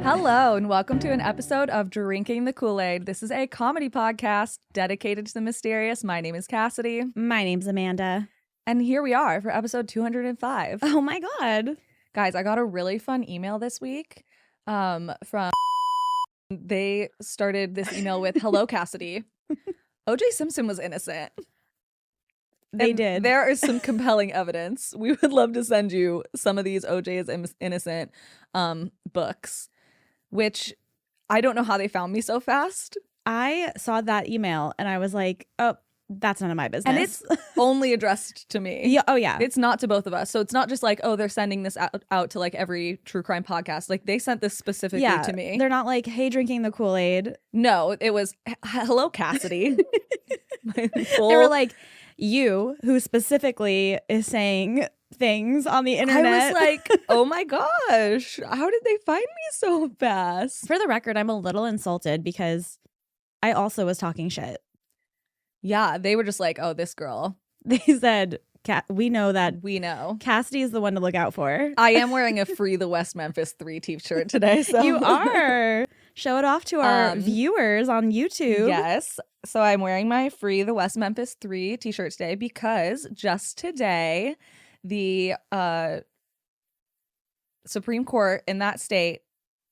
Hello, and welcome to an episode of Drinking the Kool-Aid. This is a comedy podcast dedicated to the mysterious. My name is Cassidy. My name's Amanda. And here we are for episode 205. Oh my God. Guys, I got a really fun email this week from... They started this email with, "Hello, Cassidy. O.J. Simpson was innocent." They did. There is some compelling evidence. We would love to send you some of these O.J. is innocent books, which I don't know how they found me so fast. I saw that email and I was like, oh, that's none of my business. And it's only addressed to me. Yeah. Oh, yeah. It's not to both of us. So it's not just like, oh, they're sending this out to like every true crime podcast. Like they sent this specifically to me. They're not like, hey, drinking the Kool-Aid. No, it was, "Hello, Cassidy." They were like, you, who specifically is saying things on the internet. I was like, oh my gosh, how did they find me so fast? For the record, I'm a little insulted because I also was talking shit. Yeah, they were just like, oh, this girl. They said, we know that. We know. Cassidy is the one to look out for. I am wearing a Free the West Memphis 3 t-shirt today. So You are. Show it off to our viewers on YouTube. Yes. So I'm wearing my Free the West Memphis 3 t-shirt today because just today, the Supreme Court in that state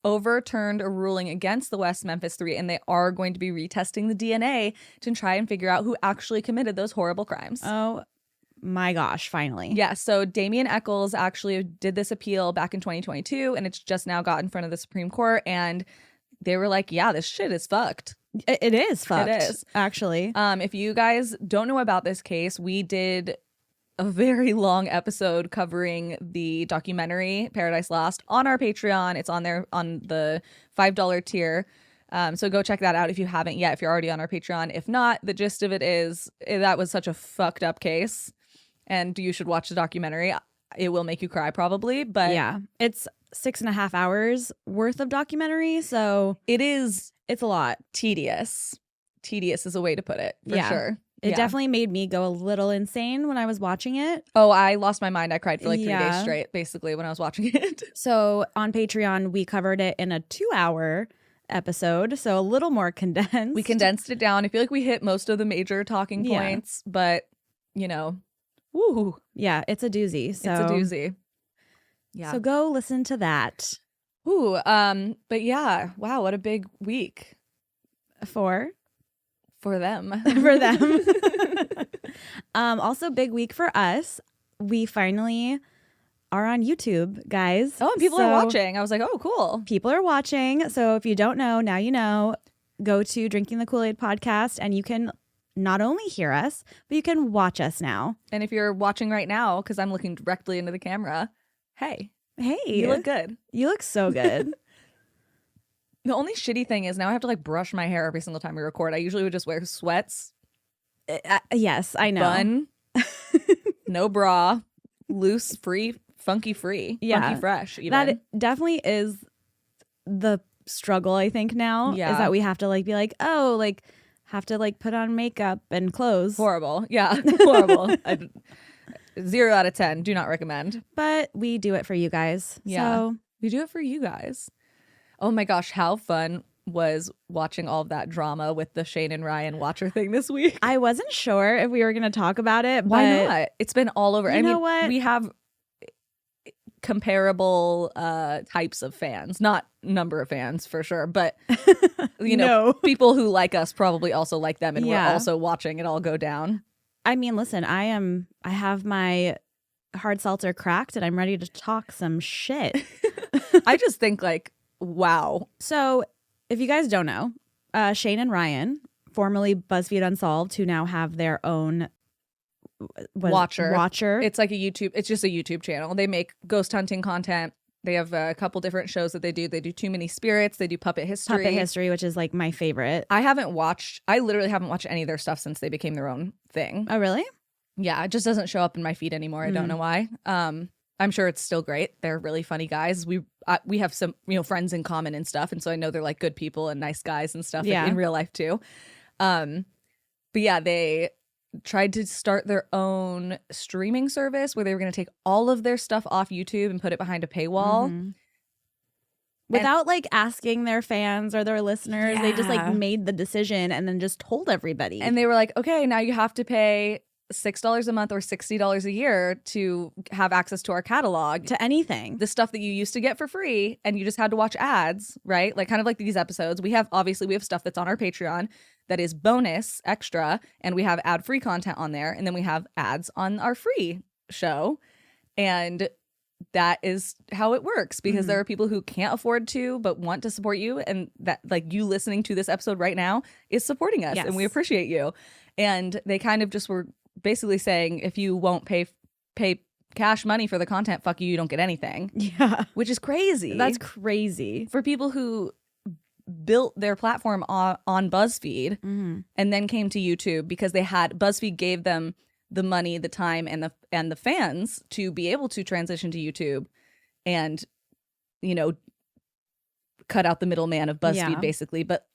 overturned a ruling against the West Memphis 3, and they are going to be retesting the DNA to try and figure out who actually committed those horrible crimes. Oh my gosh, finally. Yeah, so Damien Eccles actually did this appeal back in 2022, and it's just now got in front of the Supreme Court, and they were like, yeah, this shit is fucked. It is fucked. It is. Actually. If you guys don't know about this case, we did a very long episode covering the documentary Paradise Lost on our Patreon. It's on there on the $5 tier. So go check that out if you haven't yet, if you're already on our Patreon. If not, the gist of it is that was such a fucked up case and you should watch the documentary. It will make you cry probably, but yeah, it's 6.5 hours worth of documentary. So it's a lot. Tedious. Tedious is a way to put it, for sure. It definitely made me go a little insane when I was watching it. Oh, I lost my mind. I cried for like 3 days straight, basically, when I was watching it. So on Patreon, we covered it in a 2-hour episode, so a little more condensed. We condensed it down. I feel like we hit most of the major talking points, but, you know, woo. Yeah, it's a doozy. So. It's a doozy. Yeah. So go listen to that. Ooh, but yeah, wow, what a big week. For them. For them. Also big week for us. We finally are on YouTube, guys. Oh, and people are watching. I was like, oh, cool. People are watching. So if you don't know, now you know. Go to Drinking the Kool-Aid podcast and you can not only hear us, but you can watch us now. And if you're watching right now, because I'm looking directly into the camera, hey, you look good. You look so good. The only shitty thing is now I have to like brush my hair every single time we record. I usually would just wear sweats. Yes, I know. Bun, no bra, loose, free, funky free, funky fresh. Even. That definitely is the struggle, I think, now. Yeah. Is that we have to like be like, oh, like have to like put on makeup and clothes. Horrible. Yeah, horrible. 0 out of 10. Do not recommend. But we do it for you guys. Yeah, so. we do it for you guys. Oh my gosh, how fun was watching all of that drama with the Shane and Ryan Watcher thing this week. I wasn't sure if we were going to talk about it. Why not? It's been all over. You know what? We have comparable types of fans, not number of fans for sure, but you know, people who like us probably also like them, and we're also watching it all go down. I mean, listen, I have my hard seltzer cracked and I'm ready to talk some shit. I just think like, wow. So if you guys don't know, Shane and Ryan, formerly BuzzFeed Unsolved, who now have their own Watcher. It's like a YouTube. It's just a YouTube channel. They make ghost hunting content. They have a couple different shows that they do. They do Too Many Spirits. They do Puppet History. Which is like my favorite. I literally haven't watched any of their stuff since they became their own thing. Oh, really? Yeah, it just doesn't show up in my feed anymore. I don't know why. I'm sure it's still great. They're really funny guys. We have some friends in common and stuff, and so I know they're like good people and nice guys and stuff in real life too. But yeah, they tried to start their own streaming service where they were going to take all of their stuff off YouTube and put it behind a paywall. Without like asking their fans or their listeners, they just like Yeah. made the decision and then just told everybody. And they were like, okay, now you have to pay $6 a month or $60 a year to have access to our catalog. to anything. The stuff that you used to get for free and you just had to watch ads, right? Like kind of like these episodes. We have stuff that's on our Patreon that is bonus extra, and we have ad-free content on there, and then we have ads on our free show. And that is how it works, because there are people who can't afford to but want to support you, and that like you listening to this episode right now is supporting us. Yes. And we appreciate you. And they kind of just were basically saying, if you won't pay cash money for the content, fuck you, you don't get anything. Yeah. Which is crazy. That's crazy. For people who built their platform on BuzzFeed and then came to YouTube because BuzzFeed gave them the money, the time, and the fans to be able to transition to YouTube and, you know, cut out the middleman of BuzzFeed basically. But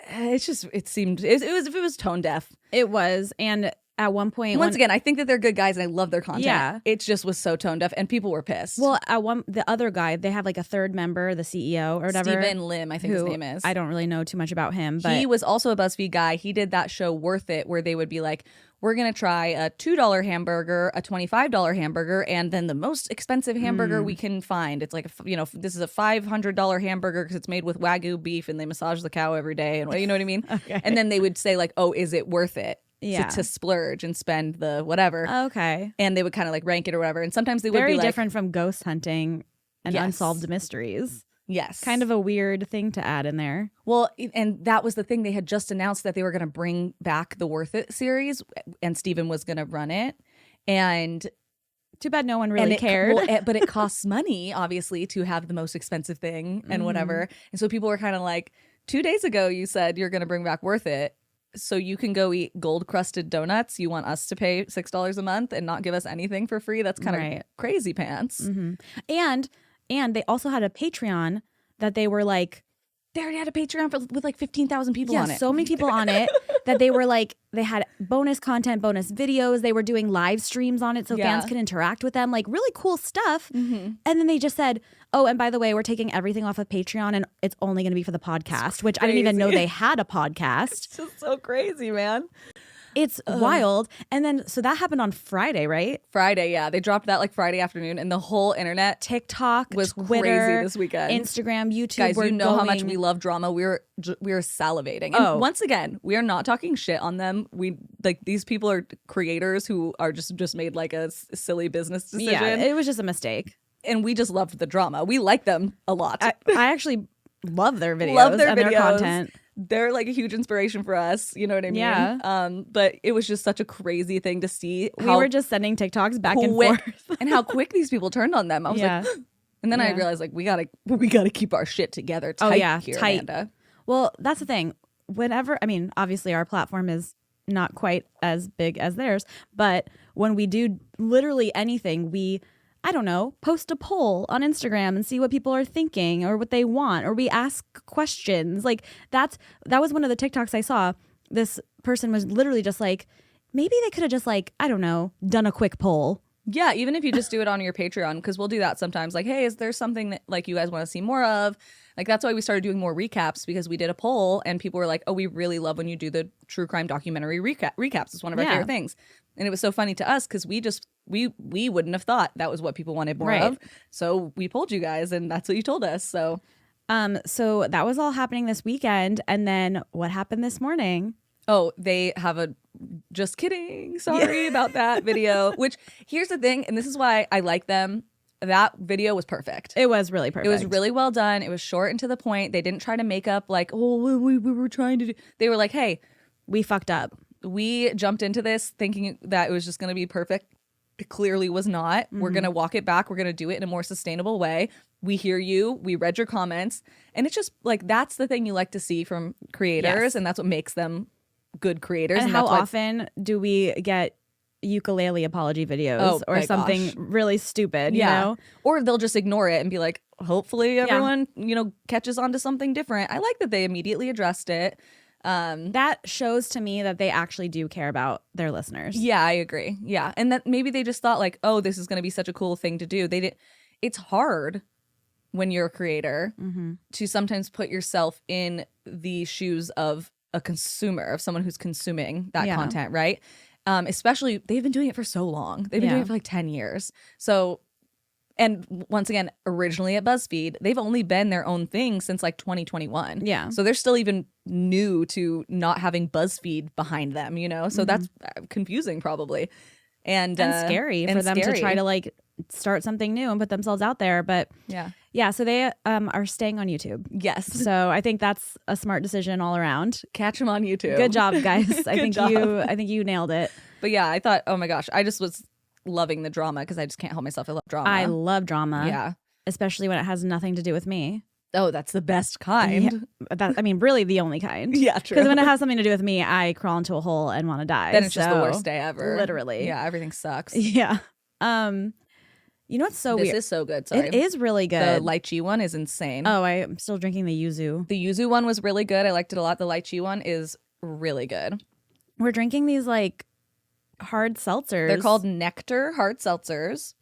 it was tone deaf. It was. And at one point, once again, I think that they're good guys and I love their content. Yeah. It just was so tone deaf and people were pissed. Well, the other guy, they have like a third member, the CEO or whatever. Stephen Lim, I think his name is. I don't really know too much about him, but he was also a BuzzFeed guy. He did that show Worth It, where they would be like, we're going to try a $2 hamburger, a $25 hamburger, and then the most expensive hamburger we can find. It's like, this is a $500 hamburger because it's made with Wagyu beef and they massage the cow every day. And you know what I mean? Okay. And then they would say like, oh, is it worth it? Yeah. To splurge and spend the whatever. Okay. And they would kind of like rank it or whatever. And sometimes they would Very be like, different from ghost hunting and Yes. unsolved mysteries. yes. Kind of a weird thing to add in there. Well, and that was the thing. They had just announced that they were going to bring back the Worth It series, and Steven was going to run it. And Too bad no one really cared. But it costs money, obviously, to have the most expensive thing and whatever. And so people were kind of like, 2 days ago, you said you're going to bring back Worth It, so you can go eat gold crusted donuts. You want us to pay $6 a month and not give us anything for free? That's kind of crazy pants. And they also had a Patreon that they were like, They already had a Patreon with like 15,000 people on it. so many people on it that they were like, they had bonus content, bonus videos. They were doing live streams on it so fans could interact with them, like really cool stuff. And then they just said, oh, and by the way, we're taking everything off of Patreon and it's only going to be for the podcast, which I didn't even know they had a podcast. It's just so crazy, man. It's wild. And then, so that happened on Friday, right? Friday, yeah. They dropped that like Friday afternoon, and the whole internet TikTok was Twitter, crazy this weekend. Instagram, YouTube. Guys, we're you know how much going- we love drama. We're salivating. And once again, we are not talking shit on them. We like these people are creators who are just made like a silly business decision. Yeah, it was just a mistake. And we just loved the drama. We like them a lot. I actually love their videos, Love their and their videos. content. They're like a huge inspiration for us. You know what I mean? Yeah. But it was just such a crazy thing to see. We were just sending TikToks back and quick forth. and how quick these people turned on them. I was like, and then I realized like we gotta keep our shit together. Tight here, tight. Amanda. Well, that's the thing. Whenever, I mean, obviously our platform is not quite as big as theirs, but when we do literally anything, we, I don't know, post a poll on Instagram and see what people are thinking or what they want, or we ask questions. Like that was one of the TikToks I saw. This person was literally just like, maybe they could have just like, I don't know, done a quick poll. Yeah, even if you just do it on your Patreon, because we'll do that sometimes. Like, hey, is there something that like you guys want to see more of? Like that's why we started doing more recaps, because we did a poll and people were like, oh, we really love when you do the true crime documentary recaps. It's one of our favorite things. And it was so funny to us because we wouldn't have thought that was what people wanted more of. So we polled you guys and that's what you told us. So so that was all happening this weekend. And then what happened this morning? Oh, they have a just kidding. Sorry about that video. Which here's the thing, and this is why I like them. That video was perfect. It was really perfect. It was really well done. It was short and to the point. They didn't try to make up like, oh, we were trying to do. They were like, hey, we fucked up. We jumped into this thinking that it was just going to be perfect. It clearly was not. We're going to walk it back. We're going to do it in a more sustainable way. We hear you. We read your comments. And it's just like, that's the thing you like to see from creators. And that's what makes them good creators. And how often do we get ukulele apology videos or something really stupid, you know? Or they'll just ignore it and be like, hopefully everyone, catches on to something different. I like that they immediately addressed it. That shows to me that they actually do care about their listeners. Yeah, I agree. Yeah. And that maybe they just thought like, oh, this is going to be such a cool thing to do. It's hard when you're a creator Mm-hmm. to sometimes put yourself in the shoes of a consumer, of someone who's consuming that Yeah. content, right? Especially, they've been doing it for so long. They've been doing it for like 10 years. So, and once again, originally at BuzzFeed, they've only been their own thing since like 2021. Yeah. So they're still even new to not having BuzzFeed behind them, you know? So that's confusing probably. And scary for them to try to like start something new and put themselves out there. But yeah, so they are staying on YouTube. Yes. So I think that's a smart decision all around. Catch them on YouTube. Good job, guys. I think job. you nailed it. But yeah, I thought, oh my gosh, I just was loving the drama because I just can't help myself. I love drama. I love drama. Yeah. Especially when it has nothing to do with me. Oh, that's the best kind. Yeah, I mean, really the only kind. Yeah, true. Because when it has something to do with me, I crawl into a hole and want to die. Then it's just the worst day ever. Literally. Yeah, everything sucks. Yeah. You know what's so weird? This is so good. Sorry. It is really good. The lychee one is insane. Oh, I'm still drinking the yuzu. The yuzu one was really good. I liked it a lot. The lychee one is really good. We're drinking these like hard seltzers. They're called Nectar hard seltzers,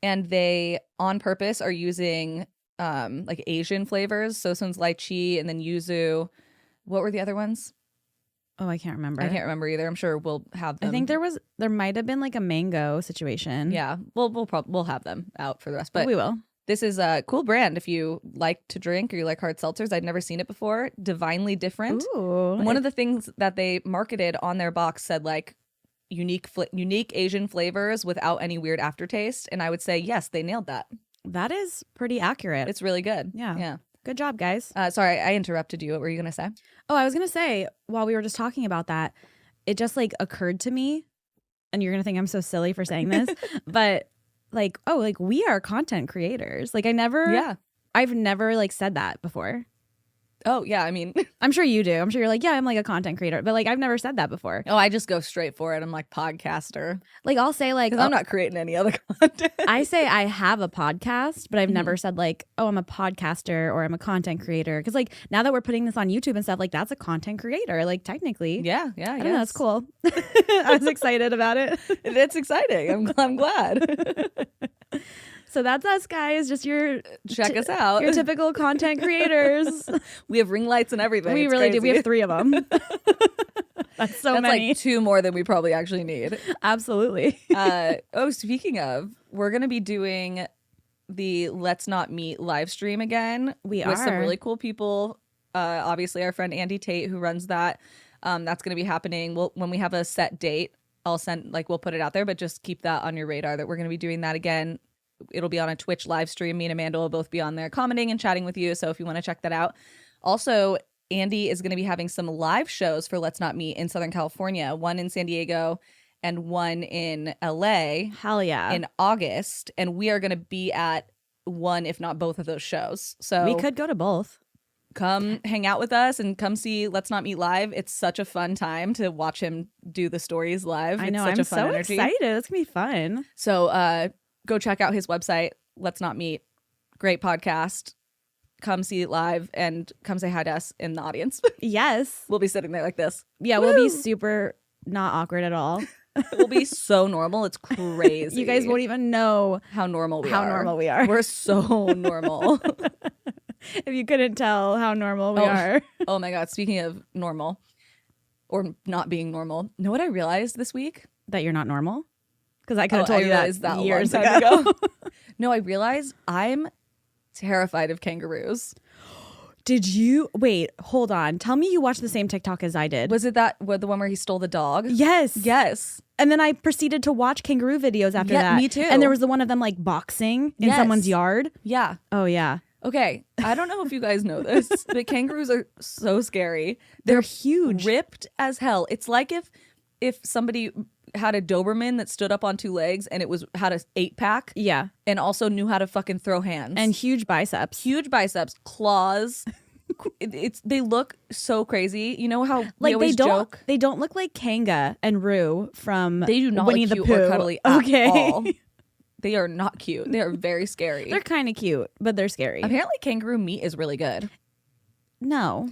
and they on purpose are using like Asian flavors. So this one's lychee and then yuzu. What were the other ones? Oh, I can't remember. I can't remember either. I'm sure we'll have them. I think there might have been like a mango situation. Yeah, we'll have them out for the rest. But we will. This is a cool brand if you like to drink or you like hard seltzers. I'd never seen it before. Divinely different. Ooh. One of the things that they marketed on their box said like unique Asian flavors without any weird aftertaste. And I would say, yes, they nailed that. That is pretty accurate. It's really good. Yeah. Yeah. Good job, guys. Sorry, I interrupted you. What were you going to say? Oh, I was going to say, while we were just talking about that, it just like occurred to me, and you're going to think I'm so silly for saying this, but like, oh, like we are content creators. Like I've never like said that before. Oh, yeah. I mean, I'm sure you do. I'm sure you're like, yeah, I'm like a content creator. But like, I've never said that before. I just go straight for it. I'm like podcaster. Like, I'll say like, I'm not creating any other content. I say I have a podcast, but I've never said like, oh, I'm a podcaster or I'm a content creator. Because like now that we're putting this on YouTube and stuff, like that's a content creator. Like technically. Yeah. I don't know. It's cool. I was excited about it. It's exciting. I'm glad. So that's us, guys. Just check us out. Your typical content creators. We have ring lights and everything. We really do. We have 3 of them. That's many. Like 2 more than we probably actually need. Absolutely. Speaking of, we're going to be doing the Let's Not Meet live stream again. With some really cool people. Obviously, our friend Andy Tate, who runs that. That's going to be happening. When we have a set date, we'll put it out there, but just keep that on your radar that we're going to be doing that again. It'll be on a Twitch live stream. Me and Amanda will both be on there commenting and chatting with you. So if you want to check that out. Also, Andy is going to be having some live shows for Let's Not Meet in Southern California, one in San Diego and one in LA. Hell yeah. In August. And we are going to be at one, if not both of those shows. So we could go to both. Come hang out with us and come see Let's Not Meet live. It's such a fun time to watch him do the stories live. I know. It's such a fun so energy. Excited. It's going to be fun. So, go check out his website, Let's Not Meet. Great podcast. Come see it live and come say hi to us in the audience. Yes. We'll be sitting there like this. Yeah, we'll be super not awkward at all. We'll be so normal. It's crazy. You guys won't even know how normal we are. are. We're so normal. If you couldn't tell how normal we are. Oh my God. Speaking of normal or not being normal, know what I realized this week? That you're not normal? Because I could have told you that years ago. ago. No, I realized I'm terrified of kangaroos. Did you? Wait, hold on. Tell me you watched the the same TikTok as I did. Was it the one where he stole the dog? Yes. Yes. And then I proceeded to watch kangaroo videos after that. Me too. And there was the one of them like boxing in someone's yard. Yeah. Oh, yeah. Okay. I don't know if you guys know this, but kangaroos are so scary. They're huge. Ripped as hell. It's like if somebody had a Doberman that stood up on 2 legs and had a 8-pack. Yeah. And also knew how to fucking throw hands. And huge biceps. Huge biceps, claws. They look so crazy. You know how like they joke? They don't look like Kanga and Roo from They do not Winnie look the cute Pooh. or cuddly at all. They are not cute. They are very scary. They're kind of cute, but they're scary. Apparently kangaroo meat is really good. No.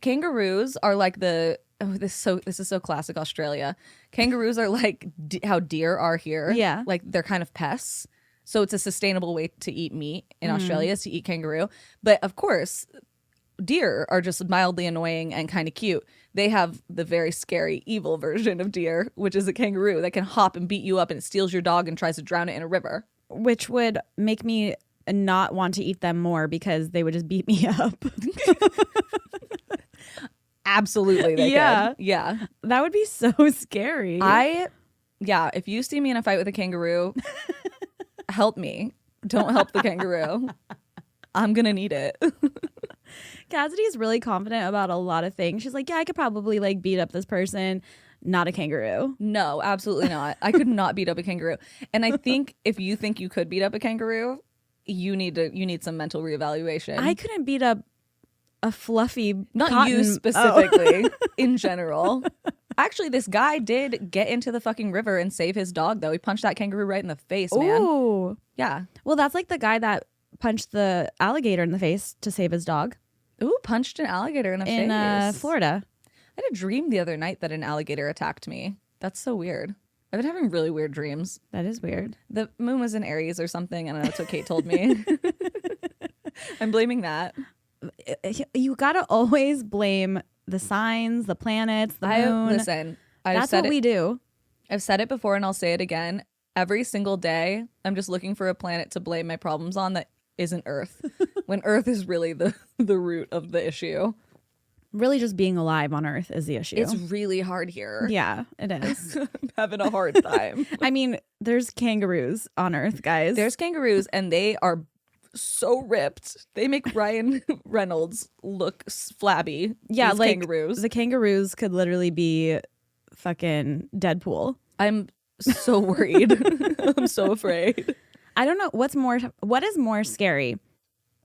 Kangaroos are like this is so classic Australia. Kangaroos are like how deer are here. Yeah. Like they're kind of pests. So it's a sustainable way to eat meat in Australia is to eat kangaroo. But of course, deer are just mildly annoying and kind of cute. They have the very scary, evil version of deer, which is a kangaroo that can hop and beat you up and it steals your dog and tries to drown it in a river. Which would make me not want to eat them more because they would just beat me up. Absolutely, they could. Yeah. That would be so scary. If you see me in a fight with a kangaroo, help me. Don't help the kangaroo. I'm going to need it. Cassidy is really confident about a lot of things. She's like, yeah, I could probably like beat up this person. Not a kangaroo. No, absolutely not. I could not beat up a kangaroo. And I think if you think you could beat up a kangaroo, you need some mental reevaluation. I couldn't beat up a fluffy not cotton. You specifically, in general. Actually, this guy did get into the fucking river and save his dog, though. He punched that kangaroo right in the face, man. Ooh. Yeah. Well, that's like the guy that punched the alligator in the face to save his dog. Ooh, punched an alligator in the face. In Florida. I had a dream the other night that an alligator attacked me. That's so weird. I've been having really weird dreams. That is weird. The moon was in Aries or something. I don't know. That's what Kate told me. I'm blaming that. You gotta always blame the signs, the planets, the moon. Listen, that's what we do. I've said it before and I'll say it again. Every single day, I'm just looking for a planet to blame my problems on that isn't Earth. When Earth is really the root of the issue. Really just being alive on Earth is the issue. It's really hard here. Yeah, it is. I'm having a hard time. I mean, there's kangaroos on Earth, guys. There's kangaroos and they are so ripped. They make Ryan Reynolds look flabby. Yeah, These like kangaroos. The kangaroos could literally be fucking Deadpool. I'm so worried. I'm so afraid. I don't know what is more scary,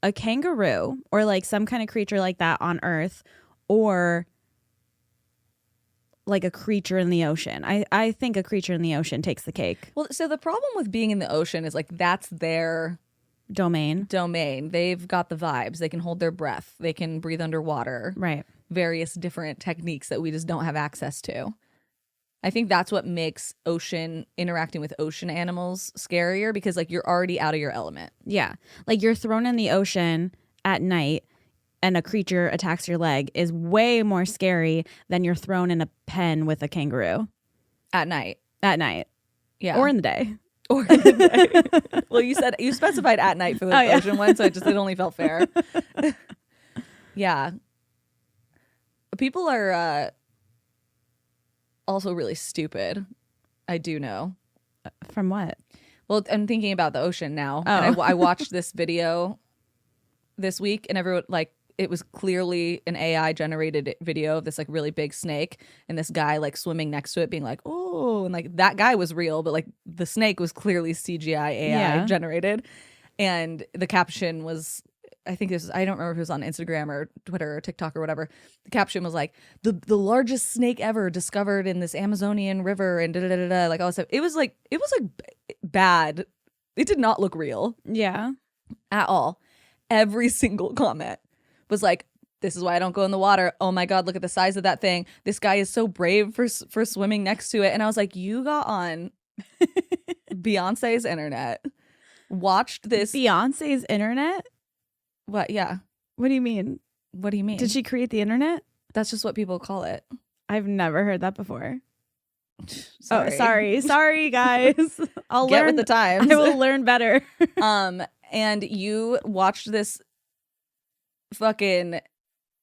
a kangaroo or like some kind of creature like that on Earth, or like a creature in the ocean. I think a creature in the ocean takes the cake. Well, so the problem with being in the ocean is like that's their domain. They've got the vibes. They can hold their breath. They can breathe underwater. Right. Various different techniques that we just don't have access to. I think that's what makes interacting with ocean animals scarier because like you're already out of your element. Yeah. Like you're thrown in the ocean at night and a creature attacks your leg is way more scary than you're thrown in a pen with a kangaroo. At night. Yeah. Or in the day. Or in the day. Well, you specified at night for the ocean one, so it only felt fair. Yeah. People are also really stupid. I do know. From what? Well, I'm thinking about the ocean now. Oh. And I watched this video this week and everyone like it was clearly an AI generated video of this like really big snake and this guy like swimming next to it being like, oh, and like that guy was real, but like the snake was clearly CGI AI generated. And the caption was, I don't remember if it was on Instagram or Twitter or TikTok or whatever. The caption was like the largest snake ever discovered in this Amazonian river and like all this stuff. It was like bad. It did not look real. Yeah. At all. Every single comment was like, this is why I don't go in the water. Oh my God, look at the size of that thing. This guy is so brave for swimming next to it. And I was like, you got on Beyonce's internet, watched this. Beyonce's internet? What? Yeah. What do you mean? What do you mean? Did she create the internet? That's just what people call it. I've never heard that before. Sorry. Oh, sorry, guys. I'll Get learn with the times. I will learn better. And you watched this fucking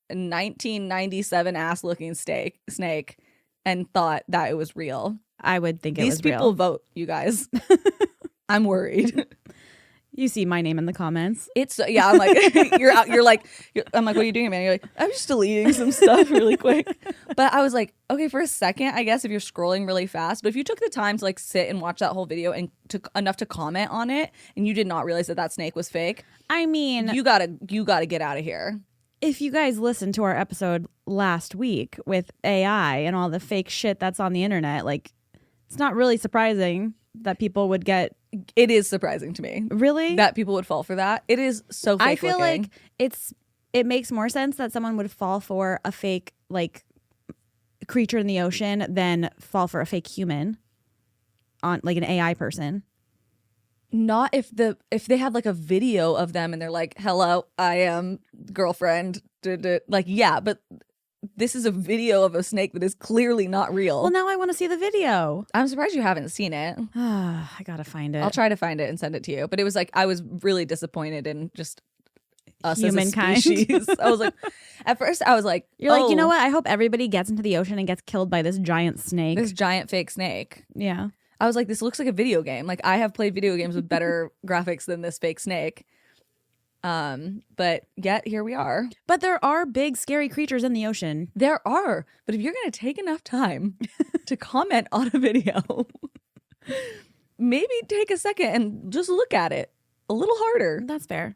1997 ass looking snake and thought that it was real. I would think it was real. These people vote, you guys. I'm worried. You see my name in the comments. I'm like, I'm like, what are you doing, man? You're like, I'm just deleting some stuff really quick. But I was like, okay, for a second, I guess if you're scrolling really fast, but if you took the time to like sit and watch that whole video and took enough to comment on it and you did not realize that snake was fake, I mean, you gotta get out of here. If you guys listened to our episode last week with AI and all the fake shit that's on the internet, like it's not really surprising that people would get. It is surprising to me. Really? That people would fall for that. It is so fake I feel looking. like it makes more sense that someone would fall for a fake like creature in the ocean than fall for a fake human on like an AI person. Not if they had like a video of them and they're like, hello, I am girlfriend. Like, yeah, but this is a video of a snake that is clearly not real. Well, now I want to see the video. I'm surprised you haven't seen it. I gotta find it. I'll try to find it and send it to you. But it was like, I was really disappointed in just us Humankind. as a species. I was like, at first I was like, You're like, you know what? I hope everybody gets into the ocean and gets killed by this giant snake. this giant fake snake. Yeah. I was like, this looks like a video game. Like, I have played video games with better graphics than this fake snake. But yet here we are. But there are big, scary creatures in the ocean. There are. But if you're going to take enough time to comment on a video, maybe take a second and just look at it a little harder. That's fair.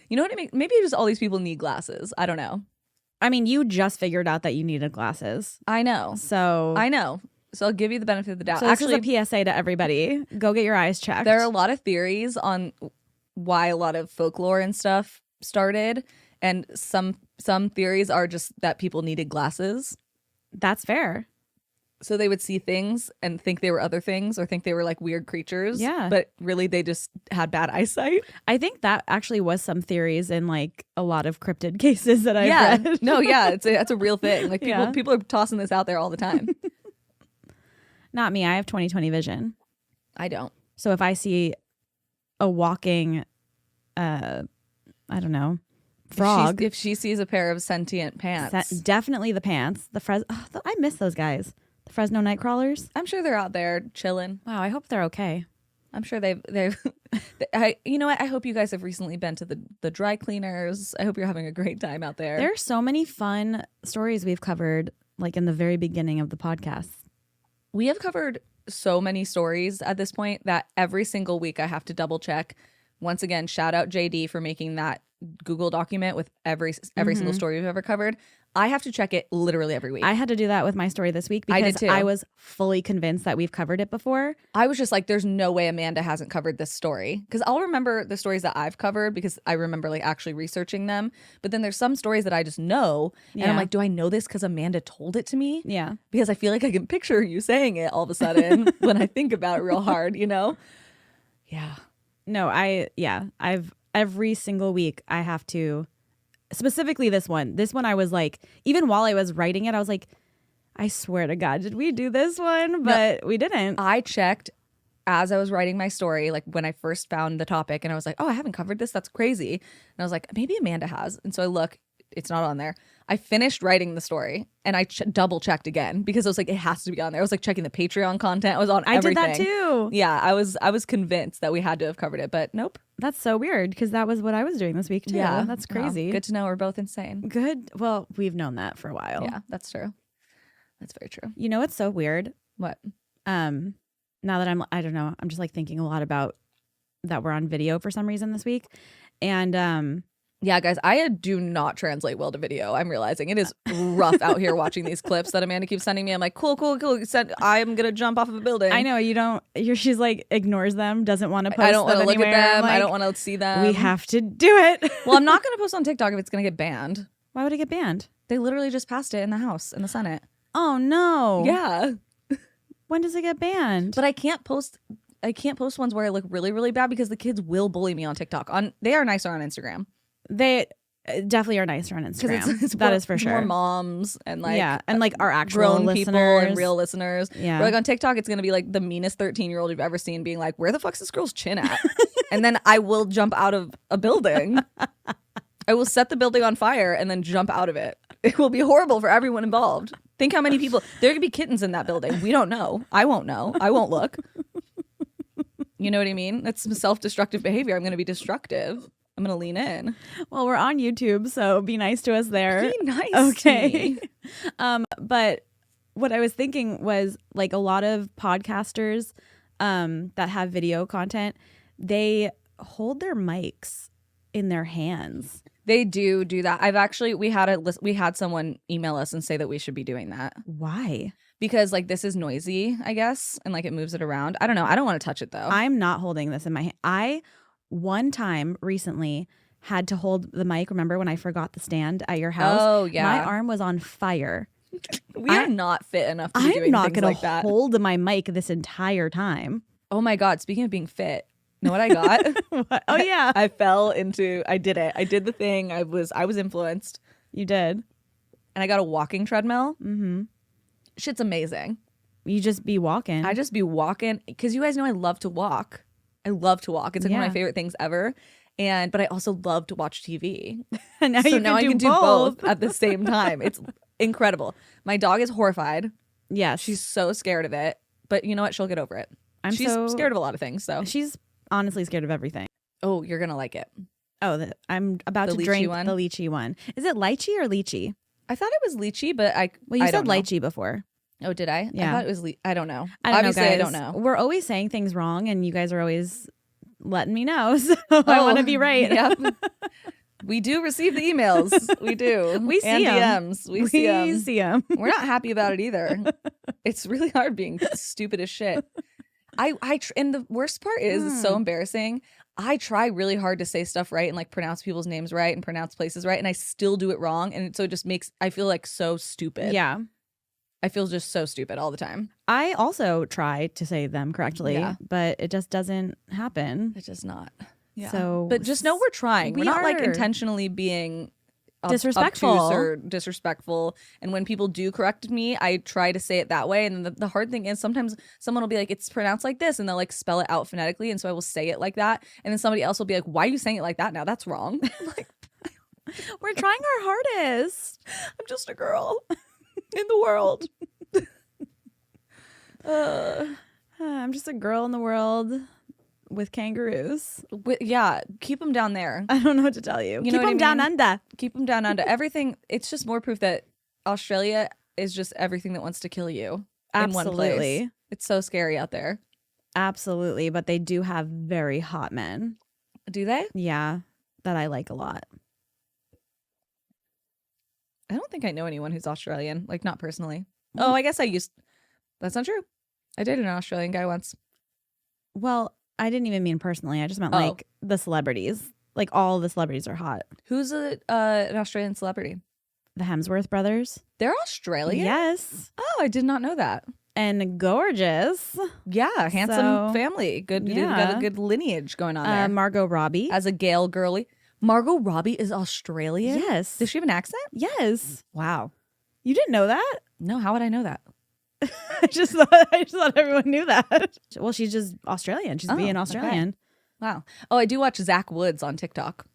You know what I mean? Maybe just all these people need glasses. I don't know. I mean, you just figured out that you needed glasses. I know. So I know. So I'll give you the benefit of the doubt. So Actually, this is a PSA to everybody. Go get your eyes checked. there are a lot of theories on why a lot of folklore and stuff started. And some theories are just that people needed glasses. That's fair. So they would see things and think they were other things or think they were like weird creatures. Yeah. But really they just had bad eyesight. I think that actually was some theories in like a lot of cryptid cases that I've read. No, yeah. That's a real thing. Like people are tossing this out there all the time. Not me. I have 20/20 vision. I don't. So if I see a walking, I don't know, frog. If she sees a pair of sentient pants. Definitely the pants. I miss those guys. The Fresno Nightcrawlers. I'm sure they're out there chilling. Wow, I hope they're okay. I'm sure they've you know what? I hope you guys have recently been to the dry cleaners. I hope you're having a great time out there. There are so many fun stories we've covered, like in the very beginning of the podcast. We have covered so many stories at this point that every single week I have to double check. Once again, shout out JD for making that Google document with every single story we've ever covered. I have to check it literally every week. I had to do that with my story this week I did because too. I was fully convinced that we've covered it before. I was just like, there's no way Amanda hasn't covered this story. Because I'll remember the stories that I've covered because I remember like actually researching them. But then there's some stories that I just know. And I'm like, do I know this because Amanda told it to me? Yeah. Because I feel like I can picture you saying it all of a sudden when I think about it real hard, you know? Yeah. No, I've every single week I have to, specifically this one I was like, even while I was writing it, I was like, I swear to God, did we do this one? But we didn't. I checked as I was writing my story, like when I first found the topic and I was like, oh, I haven't covered this. That's crazy. And I was like, maybe Amanda has. And so I look, it's not on there. I finished writing the story and I double checked again because I was like, it has to be on there. I was like checking the Patreon content. I was on everything. I did that too. Yeah, I was convinced that we had to have covered it, but nope. That's so weird because that was what I was doing this week too. Yeah, That's crazy. Well, good to know we're both insane. Good. Well, we've known that for a while. Yeah, that's true. That's very true. You know what's so weird? What? Now that I don't know, I'm just like thinking a lot about that we're on video for some reason this week. And yeah, guys, I do not translate well to video. I'm realizing it is rough out here watching these clips that Amanda keeps sending me. I'm like, cool. I'm going to jump off of a building. I know you don't, she's like ignores them, doesn't want to post I don't want to look at them. Like, I don't want to see them. We have to do it. Well, I'm not going to post on TikTok if it's going to get banned. Why would it get banned? They literally just passed it in the House, in the Senate. Oh, no. Yeah. When does it get banned? But I can't post ones where I look really, really bad because the kids will bully me on TikTok. They are nicer on Instagram. They definitely are nicer on Instagram. It's that more, is for sure. More moms and like and like our actual grown listeners. people and real listeners. Yeah. Where, like on TikTok, it's gonna be like the meanest 13-year-old you've ever seen being like, "Where the fuck's this girl's chin at?" And then I will jump out of a building. I will set the building on fire and then jump out of it. It will be horrible for everyone involved. Think how many people there could be kittens in that building. We don't know. I won't know. I won't look. You know what I mean? That's some self-destructive behavior. I'm gonna be destructive. I'm going to lean in. Well, we're on YouTube, so be nice to us there. Be nice okay. to me. But what I was thinking was like a lot of podcasters that have video content, they hold their mics in their hands. They do that. We had someone email us and say that we should be doing that. Why? Because like this is noisy, I guess, and like it moves it around. I don't know. I don't want to touch it though. I'm not holding this in my hand. One time recently had to hold the mic. Remember when I forgot the stand at your house? Oh, yeah. My arm was on fire. We are not fit enough to be doing I'm not things going like to that. hold my mic this entire time. Oh my God. Speaking of being fit, Know what I got? What? Oh yeah, I did it. I did the thing. I was influenced. you did. And I got a walking treadmill. Mm-hmm. Shit's amazing. You just be walking. I just be walking because you guys know I love to walk. I love to walk. It's like one of my favorite things ever. But I also love to watch TV. And now now I can do both at the same time. It's incredible. My dog is horrified. Yeah, She's so scared of it. But you know what? She'll get over it. She's scared of a lot of things. So she's honestly scared of everything. oh, you're gonna like it. Oh, I'm about The to lychee drink one? the lychee one. Is it lychee or lychee? I thought it was lychee, but Well, you I said don't know. lychee before. Oh, did I? Yeah. I thought it was I don't know. I don't Obviously, know, guys. I don't know. We're always saying things wrong, and you guys are always letting me know. So I want to be right. Yep. We do receive the emails. We do. We see and 'em. DMs. We see them. see them. We're not happy about it either. It's really hard being stupid as shit. And the worst part is it's so embarrassing. I try really hard to say stuff right and like pronounce people's names right and pronounce places right, and I still do it wrong. And so it just makes I feel like so stupid. Yeah. I feel just so stupid all the time. I also try to say them correctly, but it just doesn't happen. It's just not. Yeah. So, but just know we're trying. We're not like are. intentionally being Disrespectful. obtuse or disrespectful. And when people do correct me, I try to say it that way. And the hard thing is sometimes someone will be like, it's pronounced like this, and they'll like spell it out phonetically. And so I will say it like that. And then somebody else will be like, why are you saying it like that now? That's wrong. Like, We're trying our hardest. I'm just a girl in the world. I'm just a girl in the world with kangaroos. Yeah, keep them down there. I don't know what to tell you. You Keep know what I them down mean? under. Keep them down under. Everything. It's just more proof that Australia is just everything that wants to kill you in one place. Absolutely. It's so scary out there. Absolutely. But they do have very hot men. Do they? Yeah. That I like a lot. I don't think I know anyone who's Australian. Like, not personally. Oh, I guess that's not true. I dated an Australian guy once. Well, I didn't even mean personally. I just meant Oh. like the celebrities. Like all the celebrities are hot. Who's an Australian celebrity? The Hemsworth brothers. They're Australian? Yes. Oh, I did not know that. And gorgeous. Yeah, handsome So, family. Good. They've yeah. got a good lineage going on there. Margot Robbie. As a Gale girly. Margot Robbie is Australian? Yes. Does she have an accent? Yes. Wow. You didn't know that? No, how would I know that? I just thought everyone knew that. Well, she's just Australian. She's being okay. Australian. Wow. Oh, I do watch Zach Woods on TikTok.